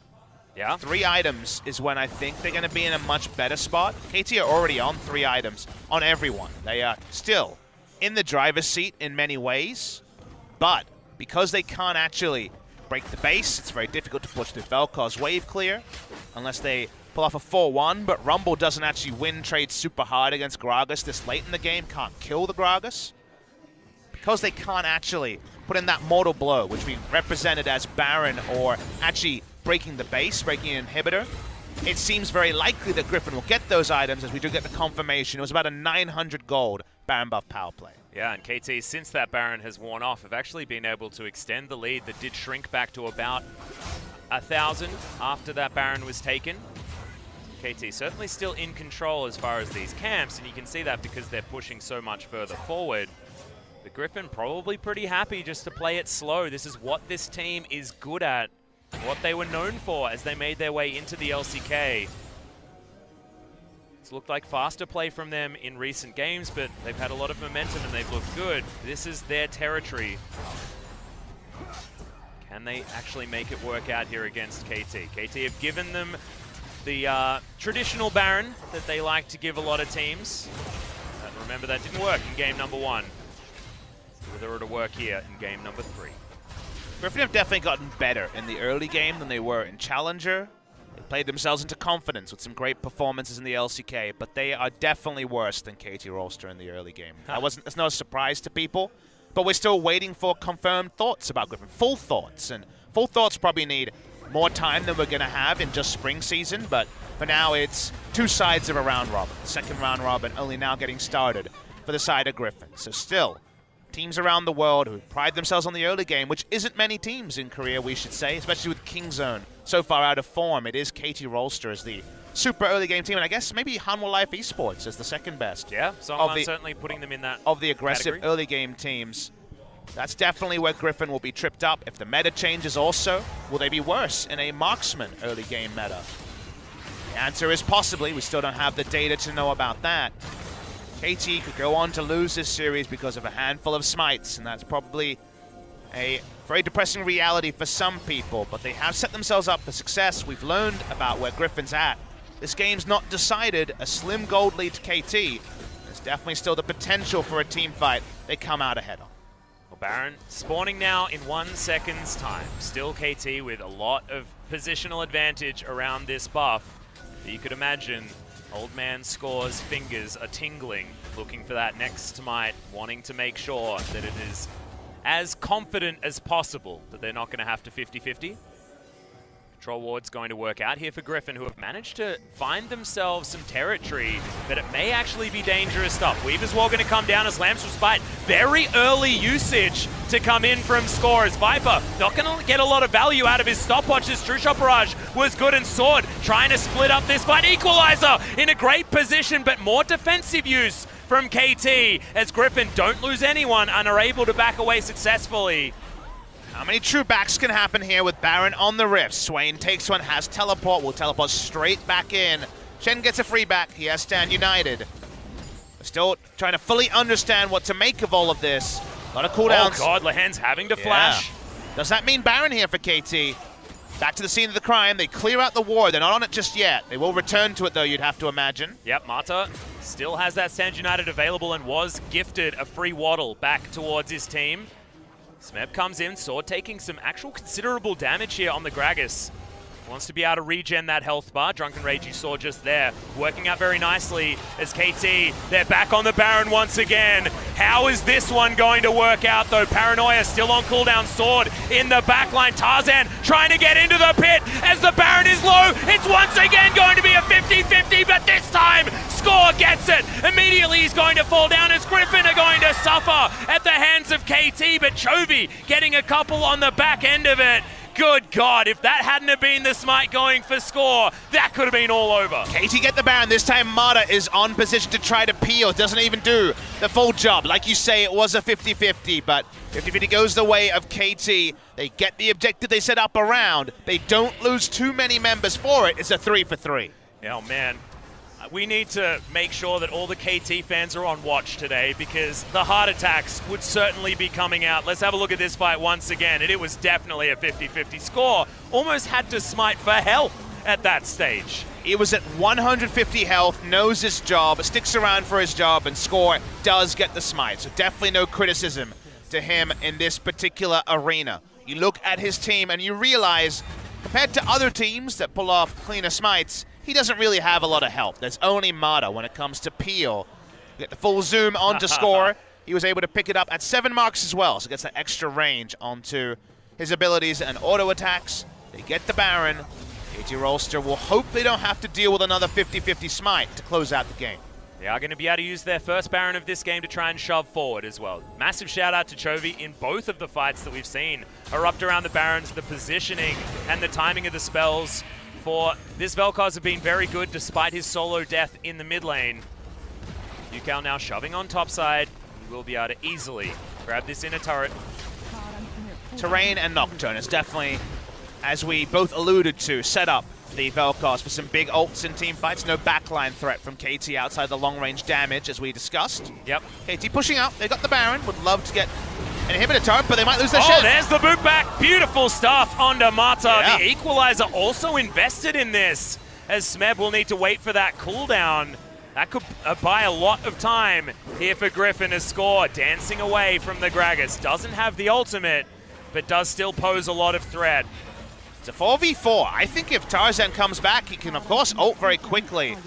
3 items is when I think they're going to be in a much better spot. KT are already on 3 items on everyone. They are still in the driver's seat in many ways, but because they can't actually break the base, it's very difficult to push through Vel'Koz's wave clear unless they pull off a 4-1, but Rumble doesn't actually win trades super hard against Gragas this late in the game, can't kill the Gragas. Because they can't actually put in that mortal blow, which we represented as Baron or actually breaking the base, breaking an inhibitor, it seems very likely that Griffin will get those items as we do get the confirmation. It was about a 900 gold Baron buff power play. Yeah, and KT, since that Baron has worn off, have actually been able to extend the lead that did shrink back to about 1,000 after that Baron was taken. KT certainly still in control as far as these camps, and you can see that because they're pushing so much further forward. But Griffin probably pretty happy just to play it slow. This is what this team is good at, what they were known for as they made their way into the LCK. It's looked like faster play from them in recent games, but they've had a lot of momentum and they've looked good. This is their territory. Can they actually make it work out here against KT? KT have given them the traditional Baron that they like to give a lot of teams. But remember, that didn't work in game number 1. Whether it'll work here in game number 3. Griffin have definitely gotten better in the early game than they were in Challenger. They played themselves into confidence with some great performances in the LCK, but they are definitely worse than KT Rolster in the early game. That's no surprise to people, but we're still waiting for confirmed thoughts about Griffin. Full thoughts, and full thoughts probably need more time than we're going to have in just spring season, but for now it's 2 sides of a round robin. The second round robin only now getting started for the side of Griffin. So still, teams around the world who pride themselves on the early game, which isn't many teams in Korea, we should say, especially with Kingzone so far out of form. It is KT Rolster as the super early game team, and I guess maybe Hanwha Life Esports as the second best. Yeah, Songlan certainly putting them in that of the aggressive category. Early game teams. That's definitely where Griffin will be tripped up. If the meta changes also, will they be worse in a marksman early game meta? The answer is possibly. We still don't have the data to know about that. KT could go on to lose this series because of a handful of smites, and that's probably a very depressing reality for some people, but they have set themselves up for success. We've learned about where Griffin's at. This game's not decided. A slim gold lead to KT. There's definitely still the potential for a team fight they come out ahead on. Well, Baron spawning now in 1 second's time. Still KT with a lot of positional advantage around this buff. But you could imagine Old Man Score's fingers are tingling, looking for that next smite, wanting to make sure that it is as confident as possible that they're not going to have to 50-50. Control ward's going to work out here for Griffin, who have managed to find themselves some territory, but it may actually be dangerous stuff. Weaver's Wall going to come down as Lamb's Respite. Very early usage to come in from Score as Viper not going to get a lot of value out of his stopwatches. True Shot Barrage was good, and Sword trying to split up this fight. Equalizer in a great position, but more defensive use from KT as Griffin don't lose anyone and are able to back away successfully. How many true backs can happen here with Baron on the rift? Swain takes one, has teleport, will teleport straight back in. Shen gets a free back, he has Stand United. Still trying to fully understand what to make of all of this. A lot of cooldowns. Oh god, Lehen's having to flash. Does that mean Baron here for KT? Back to the scene of the crime, they clear out the ward, they're not on it just yet. They will return to it though, you'd have to imagine. Yep, Mata still has that Stand United available and was gifted a free waddle back towards his team. Smeb comes in, Sword taking some actual considerable damage here on the Gragas. Wants to be able to regen that health bar. Drunken Rage you saw just there. Working out very nicely as KT, they're back on the Baron once again. How is this one going to work out though? Paranoia still on cooldown. Sword in the backline. Tarzan trying to get into the pit as the Baron is low. It's once again going to be a 50-50, but this time Score gets it. Immediately he's going to fall down as Griffin are going to suffer at the hands of KT, but Chovy getting a couple on the back end of it. Good God, if that hadn't have been the smite going for Score, that could have been all over. KT get the Baron. This time Mata is on position to try to peel. Doesn't even do the full job. Like you say, it was a 50-50, but 50-50 goes the way of KT. They get the objective they set up around. They don't lose too many members for it. It's a 3-for-3. Oh man. We need to make sure that all the KT fans are on watch today because the heart attacks would certainly be coming out. Let's have a look at this fight once again, and it was definitely a 50-50. Score almost had to smite for health at that stage. He was at 150 health, knows his job, sticks around for his job, and Score does get the smite. So definitely no criticism to him in this particular arena. You look at his team and you realize, compared to other teams that pull off cleaner smites, he doesn't really have a lot of help. There's only Mata when it comes to peel. Get the full zoom onto Score. He was able to pick it up at 7 marks as well, so gets that extra range onto his abilities and auto attacks. They get the Baron. KT Rolster will hope they don't have to deal with another 50-50 smite to close out the game. They are going to be able to use their first Baron of this game to try and shove forward as well. Massive shout out to Chovy in both of the fights that we've seen erupt around the Barons. The positioning and the timing of the spells for this Vel'Koz have been very good despite his solo death in the mid lane. Yukal now shoving on top side. He will be able to easily grab this inner turret. Terrain and Nocturne is definitely, as we both alluded to, set up the Vel'Koz for some big ults in team fights. No backline threat from KT outside the long-range damage, as we discussed. Yep. KT pushing out. They got the Baron. Would love to get an inhibitor turret, but they might lose their shit. Oh, there's the boot back. Beautiful stuff onto Mata. Yeah. The Equalizer also invested in this, as Smeb will need to wait for that cooldown. That could buy a lot of time here for Griffin as Score dancing away from the Gragas. Doesn't have the ultimate, but does still pose a lot of threat. It's a 4v4. I think if Tarzan comes back, he can, of course, ult very quickly.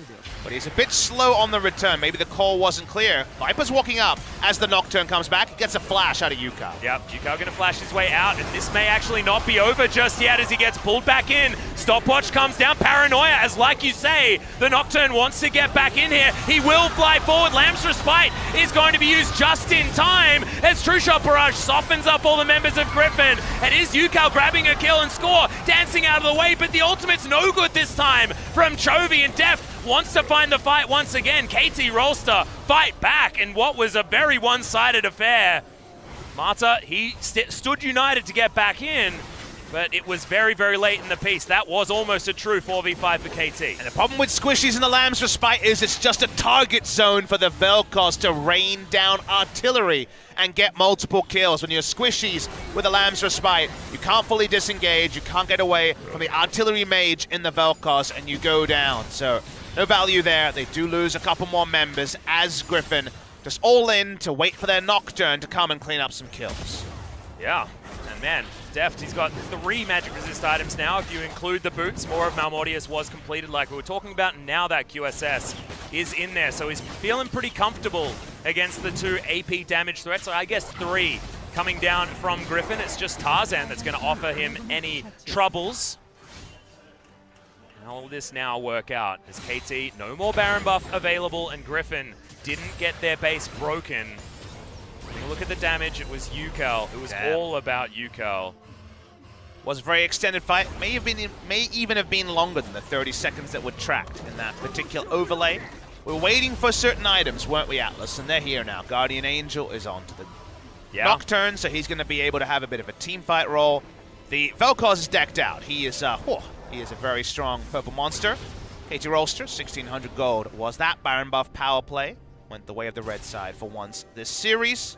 But he's a bit slow on the return. Maybe the call wasn't clear. Viper's walking up as the Nocturne comes back. He gets a flash out of Yukal. Yep, Yukal going to flash his way out, and this may actually not be over just yet as he gets pulled back in. Stopwatch comes down. Paranoia, as like you say, the Nocturne wants to get back in here. He will fly forward. Lamb's Respite is going to be used just in time as True Shot Barrage softens up all the members of Griffin. And is Yukal grabbing a kill and Score dancing out of the way, but the ultimate's no good this time from Chovy, and Deft wants to find the fight once again. KT Rolster fight back in what was a very one-sided affair. Mata, he stood united to get back in, but it was very, very late in the piece. That was almost a true 4v5 for KT. And the problem with Squishies and the Lamb's Respite is it's just a target zone for the Vel'Koz to rain down artillery and get multiple kills. When you're Squishies with a Lamb's Respite, you can't fully disengage, you can't get away from the artillery mage in the Vel'Koz, and you go down. So no value there. They do lose a couple more members as Griffin just all in to wait for their Nocturne to come and clean up some kills. Yeah, and man, Deft, he's got 3 magic resist items now. If you include the boots, more of Malmortius was completed like we were talking about, and now that QSS is in there. So he's feeling pretty comfortable against the 2 AP damage threats. So I guess 3 coming down from Griffin. It's just Tarzan that's going to offer him any troubles. How will this now work out? As KT, no more Baron buff available, and Griffin didn't get their base broken. Look at the damage. It was Yukel. It was all about Yukel. Was a very extended fight. May even have been longer than the 30 seconds that were tracked in that particular overlay. We were waiting for certain items, weren't we, Atlas? And they're here now. Guardian Angel is onto the Nocturne, so he's going to be able to have a bit of a team fight role. The Vel'Koz is decked out. He is a very strong purple monster. KT Rolster, 1,600 gold. Was that Baron buff power play? Went the way of the red side for once this series.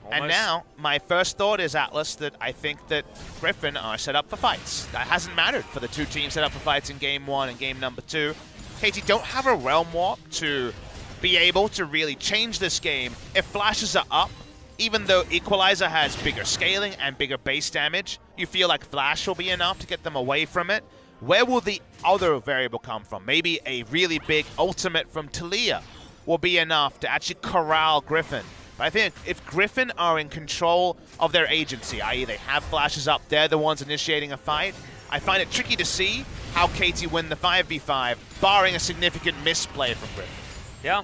Almost. And now, my first thought is, Atlas, that I think that Griffin are set up for fights. That hasn't mattered for the 2 teams set up for fights in Game 1 and Game number 2. KT don't have a Realm Warp to be able to really change this game. If flashes are up, even though Equalizer has bigger scaling and bigger base damage, you feel like Flash will be enough to get them away from it. Where will the other variable come from? Maybe a really big ultimate from Taliyah will be enough to actually corral Griffin. But I think if Griffin are in control of their agency, i.e. they have flashes up, they're the ones initiating a fight, I find it tricky to see how KT win the 5v5, barring a significant misplay from Griffin. Yeah,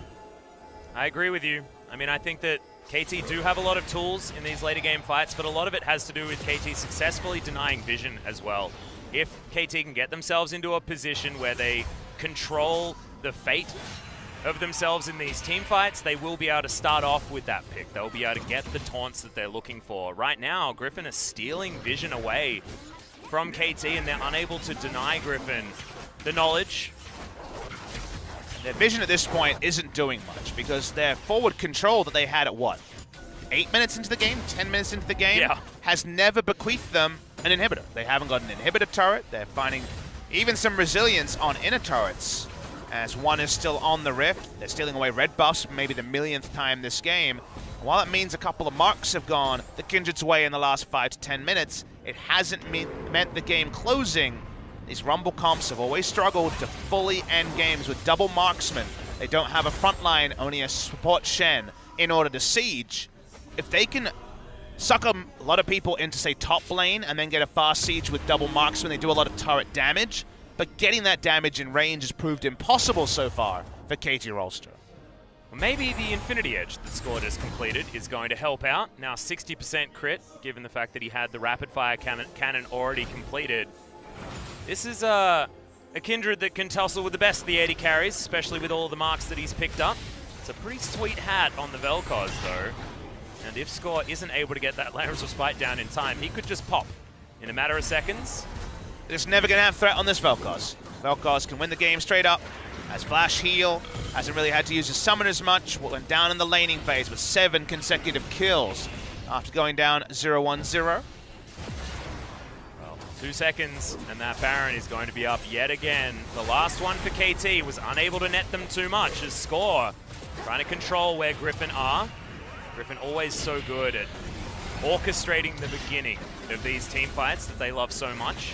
I agree with you. I mean, I think that KT do have a lot of tools in these later game fights, but a lot of it has to do with KT successfully denying vision as well. If KT can get themselves into a position where they control the fate of themselves in these team fights, they will be able to start off with that pick. They'll be able to get the taunts that they're looking for. Right now, Griffin is stealing vision away from KT, and they're unable to deny Griffin the knowledge. Their vision at this point isn't doing much because their forward control that they had at what? 8 minutes into the game, 10 minutes into the game, has never bequeathed them an inhibitor. They haven't got an inhibitor turret. They're finding even some resilience on inner turrets, as one is still on the Rift. They're stealing away red buffs for maybe the millionth time this game. And while it means a couple of marks have gone the Kindred's way in the last 5 to 10 minutes, it hasn't meant the game closing. These Rumble comps have always struggled to fully end games with double marksmen. They don't have a front line, only a support Shen in order to siege. If they can suck a lot of people into, say, top lane and then get a fast siege with double marksmen, they do a lot of turret damage. But getting that damage in range has proved impossible so far for KT Rolster. Well, maybe the Infinity Edge that Score just completed is going to help out. Now 60% crit, given the fact that he had the rapid fire cannon already completed. This is a Kindred that can tussle with the best of the AD carries, especially with all of the marks that he's picked up. It's a pretty sweet hat on the Vel'Koz, though. And if Score isn't able to get that Layers of Spite down in time, he could just pop in a matter of seconds. It's never going to have threat on this Vel'Koz. Vel'Koz can win the game straight up, has flash heal, hasn't really had to use his summon as much, went down in the laning phase with 7 consecutive kills after going down 0-1-0. Well, 2 seconds, and that Baron is going to be up yet again. The last one for KT was unable to net them too much as Score trying to control where Griffin are. Griffin always so good at orchestrating the beginning of these team fights that they love so much.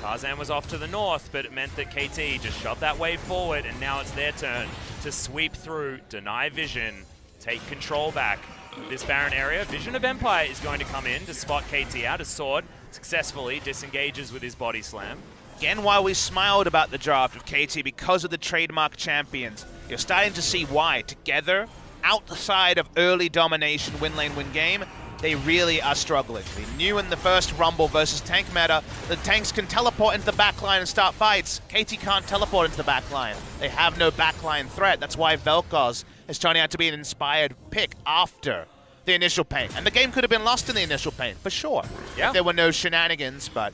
Tarzan was off to the north, but it meant that KT just shoved that wave forward, and now it's their turn to sweep through, deny vision, take control back. This Baron area, Vision of Empire is going to come in to spot KT out. As Sword successfully disengages with his body slam. Again, while we smiled about the draft of KT because of the trademark champions, you're starting to see why. Together, outside of early domination, win lane, win game, they really are struggling. We knew in the first Rumble versus tank meta that tanks can teleport into the backline and start fights. KT can't teleport into the backline. They have no backline threat. That's why Vel'Koz is turning out to be an inspired pick after the initial pain. And the game could have been lost in the initial pain, for sure. Yeah. If there were no shenanigans, but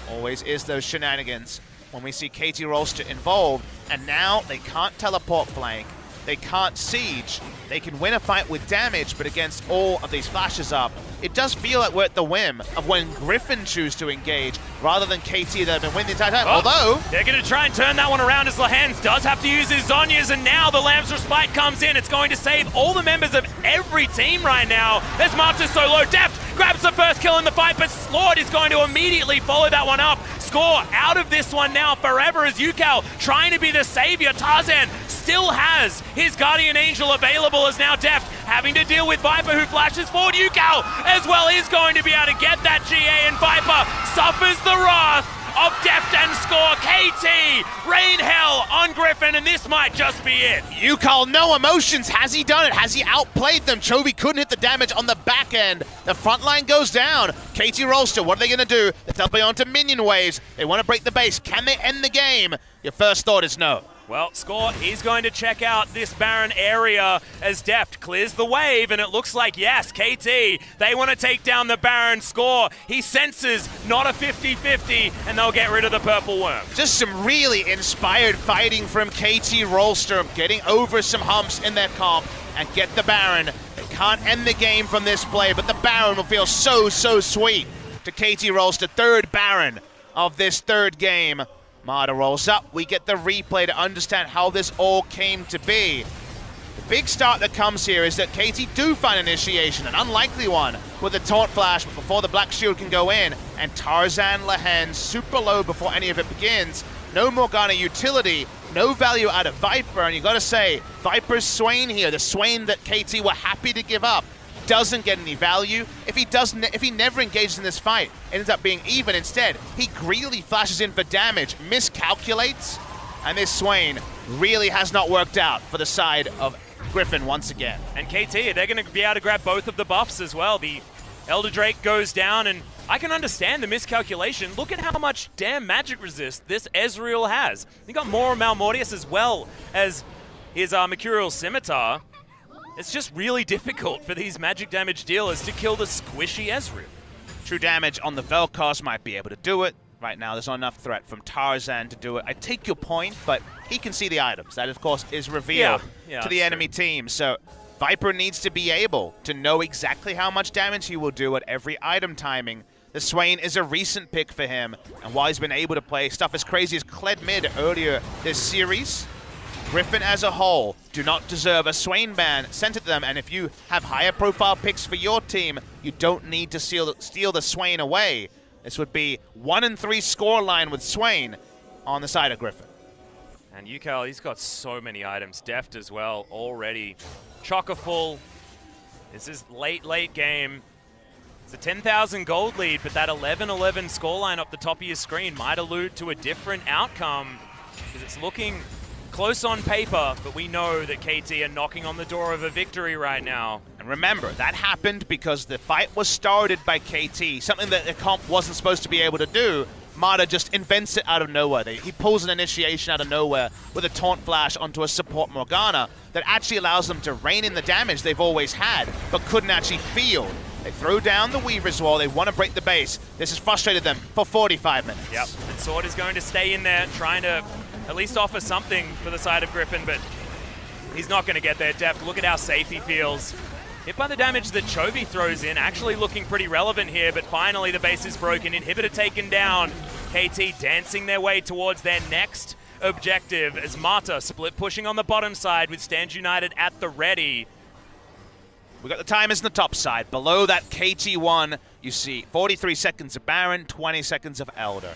always is those shenanigans when we see KT Rolster involved. And now they can't teleport flank. they can't siege. They can win a fight with damage, but against all of these flashes up, it does feel like we're at the whim of when Griffin choose to engage rather than KT that have been winning the entire time. Although they're going to try and turn that one around as Lehens does have to use his Zhonya's, and now the Lamb's Respite comes in. It's going to save all the members of every team right now. There's Marta so low. Deft grabs the first kill in the fight, but Slord is going to immediately follow that one up. Score out of this one now forever as Yukal trying to be the savior. Tarzan still has his Guardian Angel available as now Deft having to deal with Viper who flashes forward. Yukal as well is going to be able to get that GA, and Viper suffers the wrath of Deft and Score. KT, rain hell on Griffin, and this might just be it. Yukal, no emotions. Has he done it? Has he outplayed them? Chovy couldn't hit the damage on the back end. The front line goes down. KT Rolster, what are they going to do? They're telling onto minion waves. They want to break the base. Can they end the game? Your first thought is no. Well, Score, he's going to check out this Baron area as Deft clears the wave, and it looks like, yes, KT, they want to take down the Baron. Score, he senses not a 50-50, and they'll get rid of the Purple Worm. Just some really inspired fighting from KT Rolster, getting over some humps in their comp and get the Baron. They can't end the game from this play, but the Baron will feel so, so sweet to KT Rolster. Third Baron of this third game. Marta rolls up. We get the replay to understand how this all came to be. The big start that comes here is that KT do find initiation, an unlikely one, with a taunt flash before the Black Shield can go in, and Tarzan Lehens super low before any of it begins. No Morgana utility, no value out of Viper, and you gotta say, Viper's Swain here, the Swain that KT were happy to give up, doesn't get any value. If he never engages in this fight, it ends up being even. Instead, he greedily flashes in for damage, miscalculates, and this Swain really has not worked out for the side of Griffin once again. And KT, they're going to be able to grab both of the buffs as well. The Elder Drake goes down, and I can understand the miscalculation. Look at how much damn magic resist this Ezreal has. He got more Malmortius as well as his Mercurial Scimitar. It's just really difficult for these magic damage dealers to kill the squishy Ezreal. True damage on the Vel'Koz might be able to do it. Right now, there's not enough threat from Tarzan to do it. I take your point, but he can see the items. That, of course, is revealed to the enemy team. So Viper needs to be able to know exactly how much damage he will do at every item timing. The Swain is a recent pick for him, and while he's been able to play stuff as crazy as Kled mid earlier this series, Griffin as a whole do not deserve a Swain ban sent to them, and if you have higher profile picks for your team, you don't need to steal the Swain away. This would be 1-3 scoreline with Swain on the side of Griffin. And Yukal, he's got so many items. Deft as well, already chock-a-full. This is late game. It's a 10,000 gold lead, but that 11-11 scoreline up the top of your screen might allude to a different outcome, because it's looking close on paper, but we know that KT are knocking on the door of a victory right now. And remember, that happened because the fight was started by KT, something that the comp wasn't supposed to be able to do. Marta just invents it out of nowhere. He pulls an initiation out of nowhere with a taunt flash onto a support Morgana that actually allows them to rein in the damage they've always had, but couldn't actually field. They throw down the Weaver's Wall. They want to break the base. This has frustrated them for 45 minutes. Yep, and Sword is going to stay in there, trying to at least offer something for the side of Griffin, but he's not going to get there. Deft, look at how safe he feels. Hit by the damage that Chovy throws in, actually looking pretty relevant here, but finally the base is broken. Inhibitor taken down. KT dancing their way towards their next objective as Marta split pushing on the bottom side with Stand United at the ready. We got the timers on the top side. Below that KT1, you see 43 seconds of Baron, 20 seconds of Elder.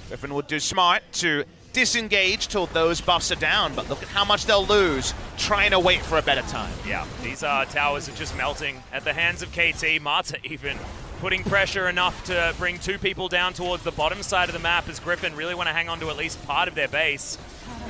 Griffin would do smart to disengage till those buffs are down, but look at how much they'll lose trying to wait for a better time. Yeah, these towers are just melting at the hands of KT. Marta even putting pressure enough to bring two people down towards the bottom side of the map as Griffin really want to hang on to at least part of their base.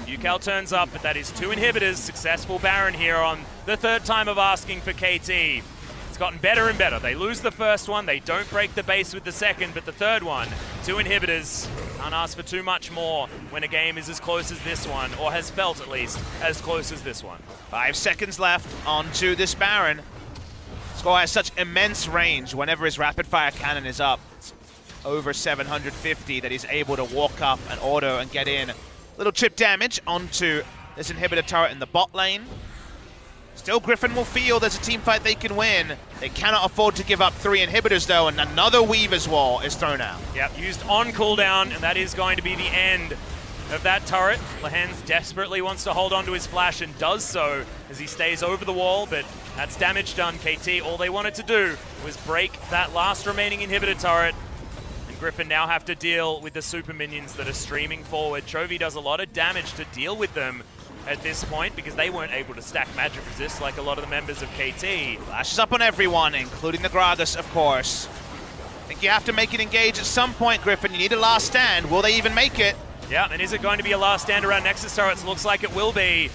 Yukal turns up, but that is two inhibitors. Successful Baron here on the third time of asking for KT. It's gotten better and better. They lose the first one, they don't break the base with the second, but the third one, two inhibitors. Can't ask for too much more when a game is as close as this one, or has felt at least as close as this one. 5 seconds left onto this Baron. Score has such immense range whenever his rapid fire cannon is up. It's over 750 that he's able to walk up and auto and get in. Little chip damage onto this inhibitor turret in the bot lane. Still, Griffin will feel there's a team fight they can win. They cannot afford to give up 3 inhibitors, though, and another Weaver's Wall is thrown out. Yep, used on cooldown, and that is going to be the end of that turret. Lehens desperately wants to hold on to his flash and does so as he stays over the wall, but that's damage done. KT, all they wanted to do was break that last remaining inhibitor turret, and Griffin now have to deal with the super minions that are streaming forward. Chovy does a lot of damage to deal with them at this point because they weren't able to stack magic resist like a lot of the members of KT. Flashes up on everyone, including the Gragas, of course. I think you have to make it engage at some point, Griffin. You need a last stand. Will they even make it? Yeah, and is it going to be a last stand around Nexus turrets? Looks like it will be.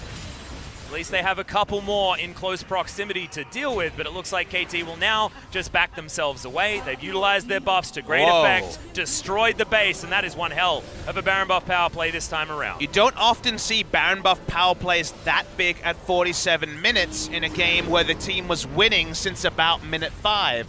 At least they have a couple more in close proximity to deal with, but it looks like KT will now just back themselves away. They've utilized their buffs to great effect, destroyed the base, and that is one hell of a Baron buff power play this time around. You don't often see Baron buff power plays that big at 47 minutes in a game where the team was winning since about minute 5.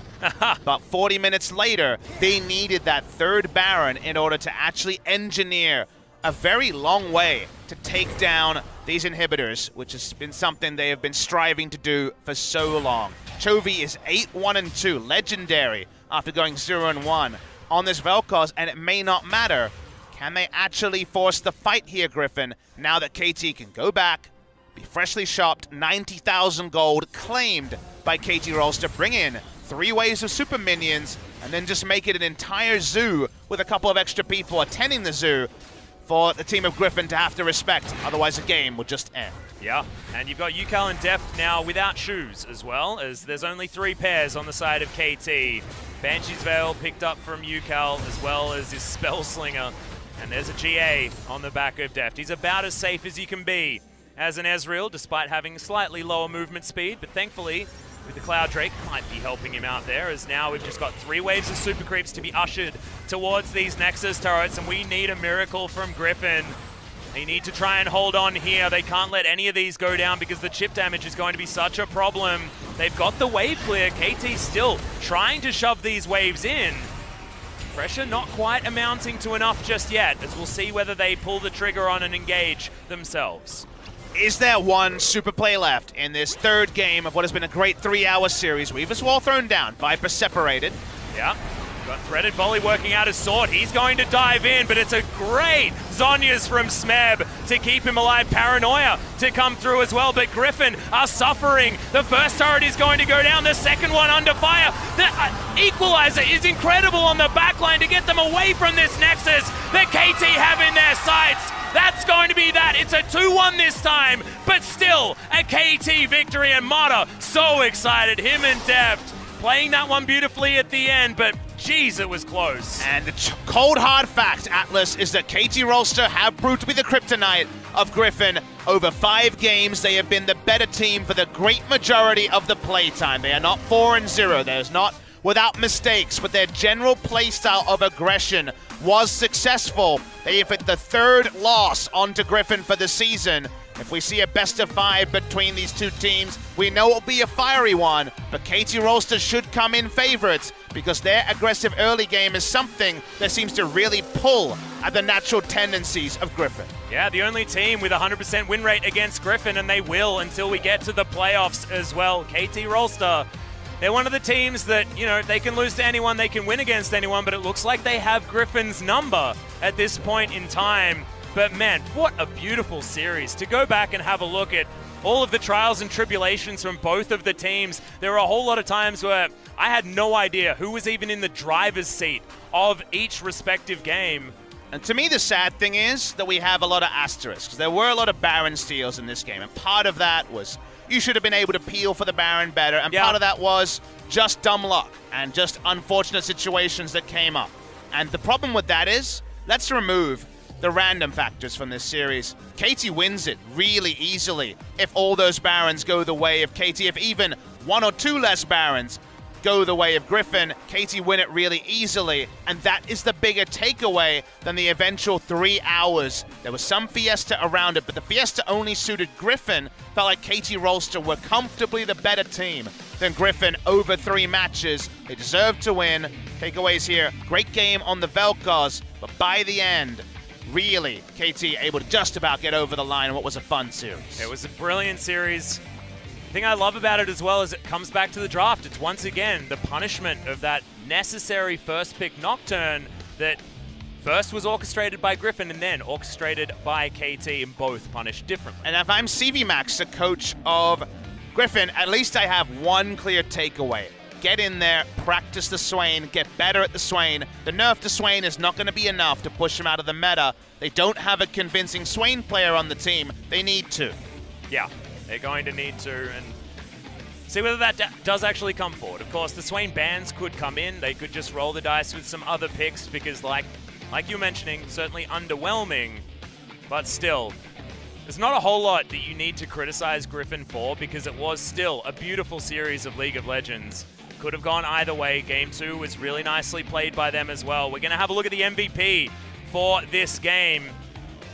But 40 minutes later, they needed that third Baron in order to actually engineer a very long way to take down these inhibitors, which has been something they have been striving to do for so long. Chovy is 8-1-2, legendary, after going 0-1 on this Vel'Koz, and it may not matter. Can they actually force the fight here, Griffin, now that KT can go back, be freshly shopped, 90,000 gold claimed by KT Rolster, bring in 3 waves of super minions, and then just make it an entire zoo with a couple of extra people attending the zoo for the team of Griffin to have to respect, otherwise the game will just end. Yeah, and you've got UCAL and Deft now without shoes as well, as there's only 3 pairs on the side of KT. Banshee's Veil picked up from UCAL as well as his Spell Slinger, and there's a GA on the back of Deft. He's about as safe as you can be as an Ezreal, despite having slightly lower movement speed, but thankfully, with the Cloud Drake, might be helping him out there, as now we've just got 3 waves of super creeps to be ushered towards these Nexus turrets, and we need a miracle from Griffin. They need to try and hold on here. They can't let any of these go down because the chip damage is going to be such a problem. They've got the wave clear. KT still trying to shove these waves in. Pressure not quite amounting to enough just yet, as we'll see whether they pull the trigger on and engage themselves. Is there one super play left in this third game of what has been a great 3-hour series? Weaver's Wall thrown down, Viper separated. Yeah, got Threaded Volley working out his sword. He's going to dive in, but it's a great Zhonya's from Smeb to keep him alive. Paranoia to come through as well, but Griffin are suffering. The first turret is going to go down, the second one under fire. The Equalizer is incredible on the backline to get them away from this Nexus that KT have in their sights. That's going to be that. It's a 2-1 this time, but still a KT victory, and Mata so excited. Him and Deft playing that one beautifully at the end, but geez, it was close. And the cold hard fact, Atlas, is that KT Rolster have proved to be the kryptonite of Griffin. Over 5 games, they have been the better team for the great majority of the playtime. They are not 4-0. There's not without mistakes, but their general playstyle of aggression was successful. They have hit the 3rd loss onto Griffin for the season. If we see a best of 5 between these two teams, we know it'll be a fiery one, but KT Rolster should come in favorites because their aggressive early game is something that seems to really pull at the natural tendencies of Griffin. Yeah, the only team with 100% win rate against Griffin, and they will until we get to the playoffs as well. KT Rolster, they're one of the teams that, you know, they can lose to anyone, they can win against anyone, but it looks like they have Griffin's number at this point in time. But man, what a beautiful series. To go back and have a look at all of the trials and tribulations from both of the teams. There were a whole lot of times where I had no idea who was even in the driver's seat of each respective game. And to me, the sad thing is that we have a lot of asterisks. There were a lot of Baron steals in this game, and part of that was you should have been able to peel for the Baron better, and part of that was just dumb luck and just unfortunate situations that came up. And the problem with that is, let's remove the random factors from this series. KT wins it really easily if all those Barons go the way of KT. If even 1 or 2 less Barons go the way of Griffin, KT win it really easily, and that is the bigger takeaway than the eventual 3 hours. There was some Fiesta around it, but the Fiesta only suited Griffin. Felt like KT Rolster were comfortably the better team than Griffin over 3 matches. They deserved to win. Takeaways here, great game on the Vel'Koz, but by the end, really, KT able to just about get over the line in what was a fun series. It was a brilliant series. The thing I love about it as well is it comes back to the draft. It's once again the punishment of that necessary first pick Nocturne that first was orchestrated by Griffin and then orchestrated by KT, and both punished differently. And if I'm CV Max, the coach of Griffin, at least I have one clear takeaway. Get in there, practice the Swain, get better at the Swain. The nerf to Swain is not going to be enough to push him out of the meta. They don't have a convincing Swain player on the team. They need to. Yeah, they're going to need to, and see whether that does actually come forward. Of course, the Swain bans could come in. They could just roll the dice with some other picks because, like you were mentioning, certainly underwhelming, but still, there's not a whole lot that you need to criticize Griffin for because it was still a beautiful series of League of Legends. Could have gone either way. Game 2 was really nicely played by them as well. We're going to have a look at the MVP for this game.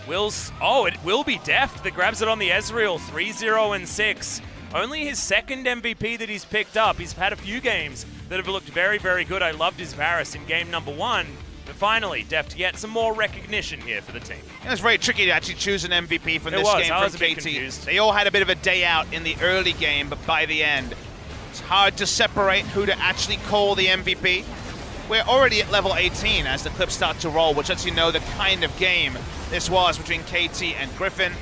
It will be Deft that grabs it on the Ezreal, 3-0 and 6. Only his second MVP that he's picked up. He's had a few games that have looked very, very good. I loved his Varus in game number 1. But finally, Deft gets some more recognition here for the team. It was very tricky to actually choose an MVP from this game from KT. They all had a bit of a day out in the early game, but by the end, it's hard to separate who to actually call the MVP. We're already at level 18 as the clips start to roll, which lets you know the kind of game this was between KT and Griffin.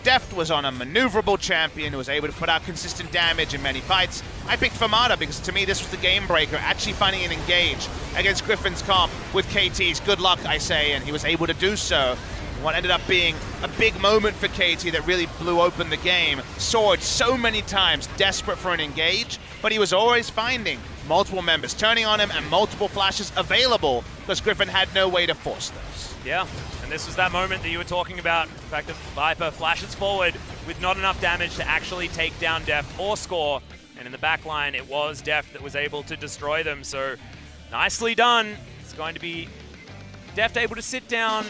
Deft was on a maneuverable champion who was able to put out consistent damage in many fights. I picked Famada because to me this was the game breaker, actually finding an engage against Griffin's comp with KT's. Good luck, I say, and he was able to do so. What ended up being a big moment for KT that really blew open the game. Sword so many times, desperate for an engage, but he was always finding multiple members turning on him and multiple flashes available because Griffin had no way to force those. Yeah, and this was that moment that you were talking about, the fact that Viper flashes forward with not enough damage to actually take down Deft or score, and in the back line it was Deft that was able to destroy them, so nicely done. It's going to be Deft able to sit down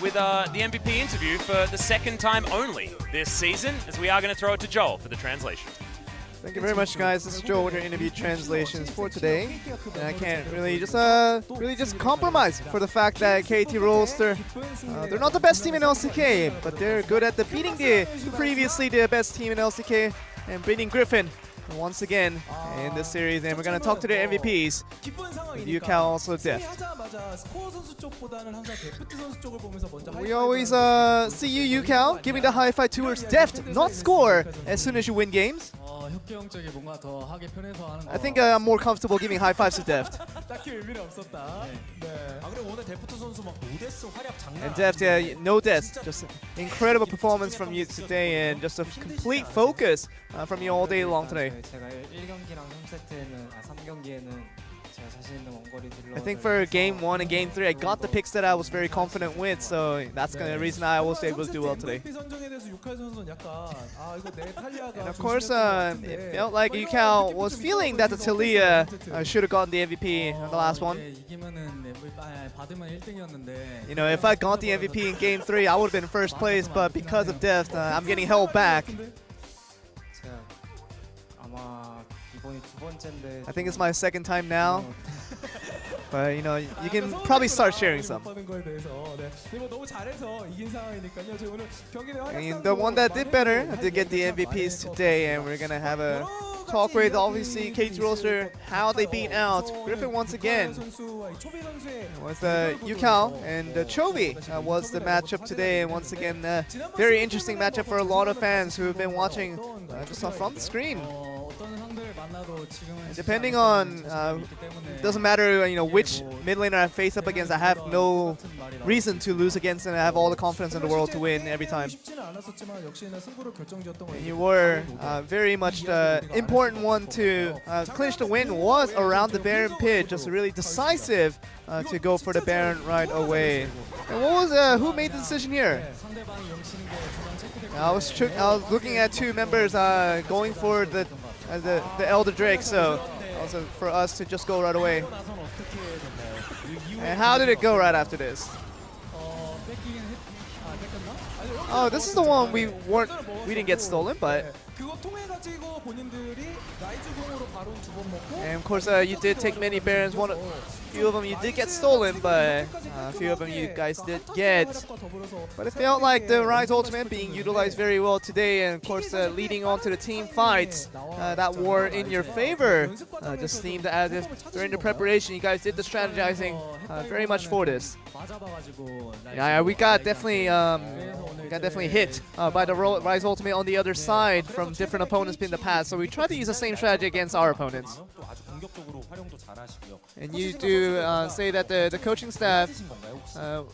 with the MVP interview for the second time only this season, as we are going to throw it to Joel for the translation. Thank you very much, guys. This is Joel with your interview translations for today. And I can't really just compromise for the fact that KT Rolster, they're not the best team in LCK, but they're good at beating previously the best team in LCK and beating Griffin once again in this series. And we're going to talk to their MVPs, with UCal also Deft. We always see you, UCal, giving the high five towards Deft, not score as soon as you win games. I think I'm more comfortable giving high fives to Deft. And Deft, no deaths. Just incredible performance from you today and just a complete focus from you all day long today. I think for game 1 and game 3, I got the picks that I was very confident with, so that's the reason I was able to do well today. And of course, it felt like UCal was feeling that the Talia should have gotten the MVP on the last one. You know, if I got the MVP in game 3, I would have been in first place, but because of Deft, I'm getting held back. I think it's my second time now. But you know, you can probably start sharing some. And the one that did better did get the MVPs today, and we're gonna have a talk with obviously KT Rolster, how they beat out Griffin once again. With UCal and Chovy was the matchup today, and once again, very interesting matchup for a lot of fans who have been watching just from the screen. And depending on, it doesn't matter, you know, which mid laner I face up against, I have no reason to lose against, and I have all the confidence in the world to win every time. And you were very much the important one to clinch the win was around the Baron pit, just really decisive to go for the Baron right away. And what was who made the decision here? I was looking at two members going for the Elder Drake, so also for us to just go right away. And how did it go right after this? Oh, this is the one we didn't get stolen, but And of course, you did take many Barons. A few of them you did get stolen, but a few of them you guys did get. But it felt like the Rise Ultimate being utilized very well today, and of course, leading on to the team fights that were in your favor. Just seemed as if during the preparation, you guys did the strategizing very much for this. Yeah, we got definitely hit by the Rise Ultimate on the other side from different opponents in the past. So we tried to use the same strategy against our opponents. And you do say that the coaching staff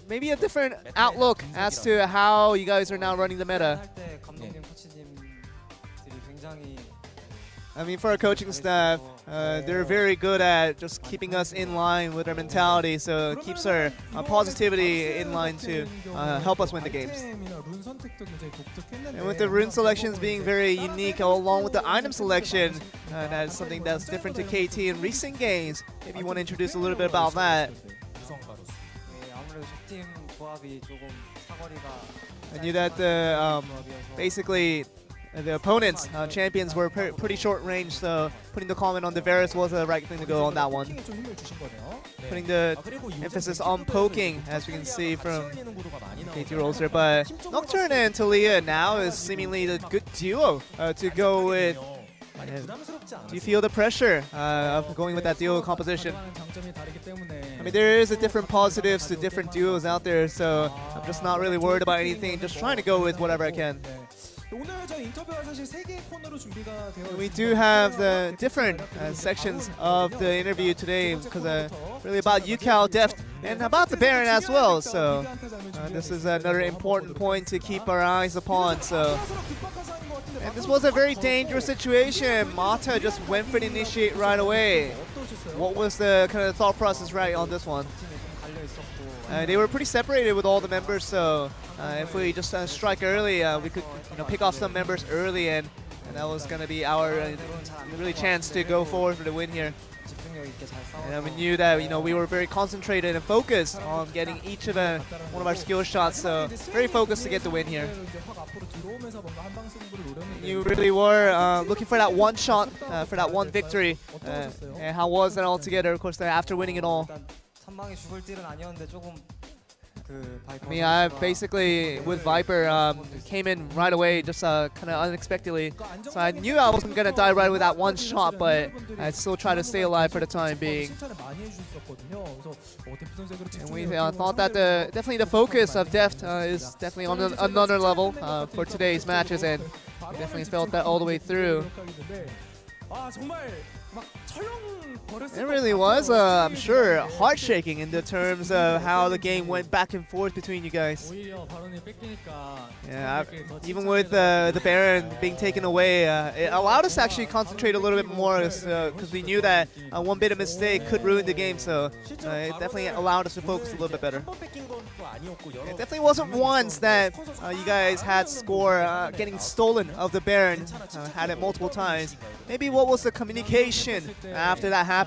maybe a different outlook as to how you guys are now running the meta. I mean, for our coaching staff, they're very good at just keeping us in line with our mentality, so it keeps our positivity in line to help us win the games. And with the rune selections being very unique, along with the item selection, that is something that's different to KT in recent games. Maybe you want to introduce a little bit about that. I knew that basically the opponents' champions were pretty short range, so putting the comment on the Varus was the right thing to go on that one. Putting the emphasis on poking, as we can see from KT Rolster. But Nocturne and Talia now is seemingly the good duo to go with. Do you feel the pressure of going with that duo composition? I mean, there is a different positives to different duos out there, so I'm just not really worried about anything, just trying to go with whatever I can. We do have the different sections of the interview today, because really about UCal, Deft, and about the Baron as well. So this is another important point to keep our eyes upon. So, and this was a very dangerous situation. Mata just went for the initiate right away. What was the kind of thought process right on this one? They were pretty separated with all the members, so if we just strike early, we could pick off some members early, and that was going to be our really chance to go forward for the win here. And we knew that we were very concentrated and focused on getting each of one of our skill shots, so very focused to get the win here. You really were looking for that one shot, for that one victory. And how was that altogether? Of course, after winning it all. I mean, I basically, with Viper, came in right away, just kind of unexpectedly. So I knew I wasn't going to die right with that one shot, but I still tried to stay alive for the time being. And we thought that definitely the focus of Deft is definitely on another level for today's matches, and we definitely felt that all the way through. It really was, I'm sure, heart-shaking in the terms of how the game went back and forth between you guys. Yeah, even with the Baron being taken away, it allowed us to actually concentrate a little bit more, because we knew that one bit of mistake could ruin the game, so it definitely allowed us to focus a little bit better. It definitely wasn't once that you guys had score getting stolen of the Baron, had it multiple times. Maybe what was the communication after that happened?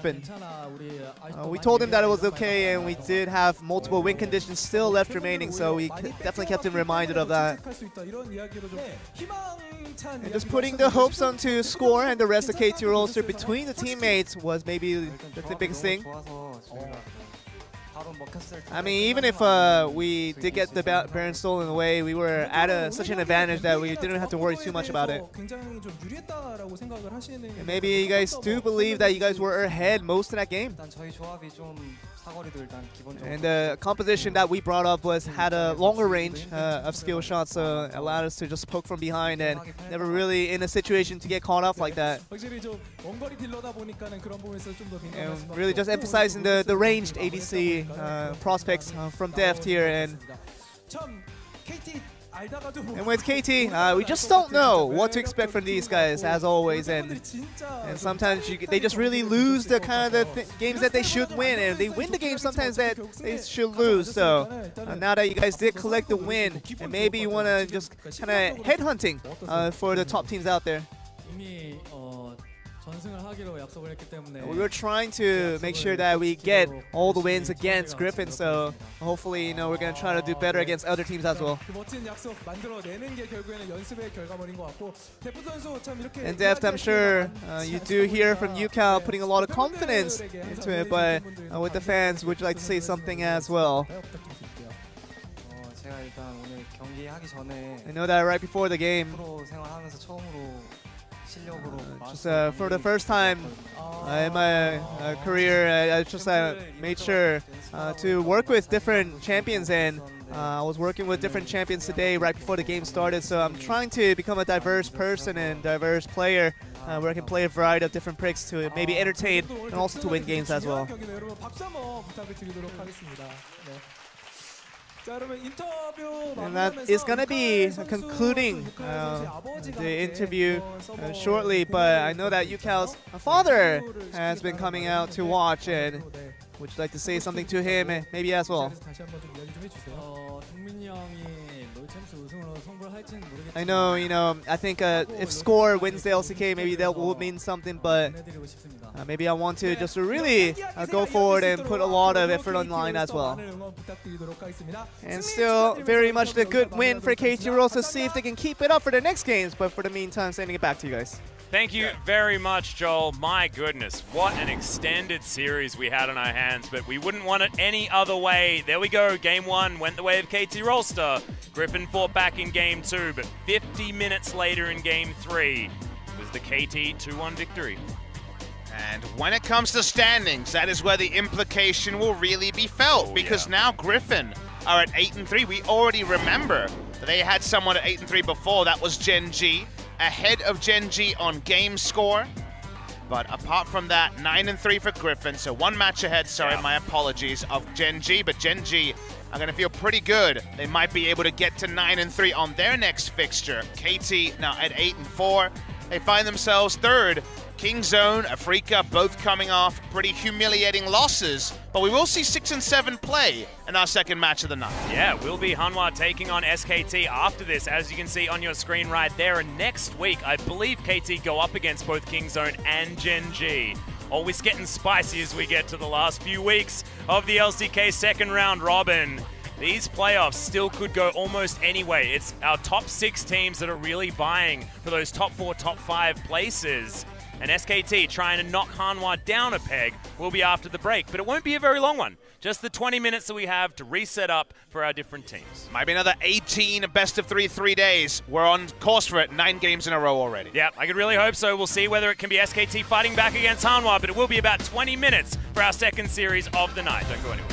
We told him that it was okay, and we did have multiple win conditions still left remaining, so we definitely kept him reminded of that. And just putting the hopes onto score and the rest of KT Rolster between the teammates was maybe the biggest thing. I mean, even if we did get the Baron stolen away, we were at such an advantage that we didn't have to worry too much about it. And maybe you guys do believe that you guys were ahead most of that game. And the composition that we brought up had a longer range of skill shots, so it allowed us to just poke from behind and never really in a situation to get caught up like that. And really just emphasizing the ranged ADC prospects from Deft here. And with KT, we just don't know what to expect from these guys, as always, and sometimes they just really lose the kind of games that they should win, and they win the games sometimes that they should lose. So now that you guys did collect the win, and maybe you want to just kind of headhunting for the top teams out there. We were trying to make sure that we get all the wins against Griffin, so hopefully, you know, we're going to try to do better against other teams as well. And Deft, I'm sure you do hear from UCal putting a lot of confidence into it, but with the fans, would you like to say something as well? I know that right before the game, just for the first time in my career, I just made sure to work with different champions, and I was working with different champions today right before the game started, so I'm trying to become a diverse person and diverse player where I can play a variety of different picks to maybe entertain and also to win games as well. And that is going to be concluding the interview shortly, but I know that UCal's father has been coming out to watch, and would you like to say something to him maybe as well? I know, you know, I think if Score wins the LCK, maybe that will mean something, but maybe I want to just really go forward and put a lot of effort online as well. And still very much a good win for KT Rolster. See if they can keep it up for the next games, but for the meantime, sending it back to you guys. Thank you very much, Joel. My goodness, what an extended series we had on our hands, but we wouldn't want it any other way. There we go, game one went the way of KT Rolster. Griffin fought back in game two, but 50 minutes later in game three was the KT 2-1 victory. And when it comes to standings, that is where the implication will really be felt, because now Griffin are at 8-3. We already remember that they had someone at 8-3 before. That was Gen G, ahead of Gen G on game score. But apart from that, 9-3 for Griffin. So one match ahead, sorry, my apologies, of Gen G. But Gen G are going to feel pretty good. They might be able to get to 9-3 on their next fixture. KT now at 8-4. They find themselves third. Kingzone, Afrika, both coming off pretty humiliating losses, but we will see 6 and 7 play in our second match of the night. Yeah, we'll be Hanwha taking on SKT after this, as you can see on your screen right there. And next week, I believe KT go up against both Kingzone and Gen G. Always getting spicy as we get to the last few weeks of the LCK second round robin. These playoffs still could go almost anyway. It's our top 6 teams that are really vying for those top 4, top 5 places. And SKT trying to knock Hanwha down a peg will be after the break, but it won't be a very long one. Just the 20 minutes that we have to reset up for our different teams. Might be another 18 best of 3 days. We're on course for it, 9 games in a row already. Yeah, I could really hope so. We'll see whether it can be SKT fighting back against Hanwha, but it will be about 20 minutes for our second series of the night. Don't go anywhere.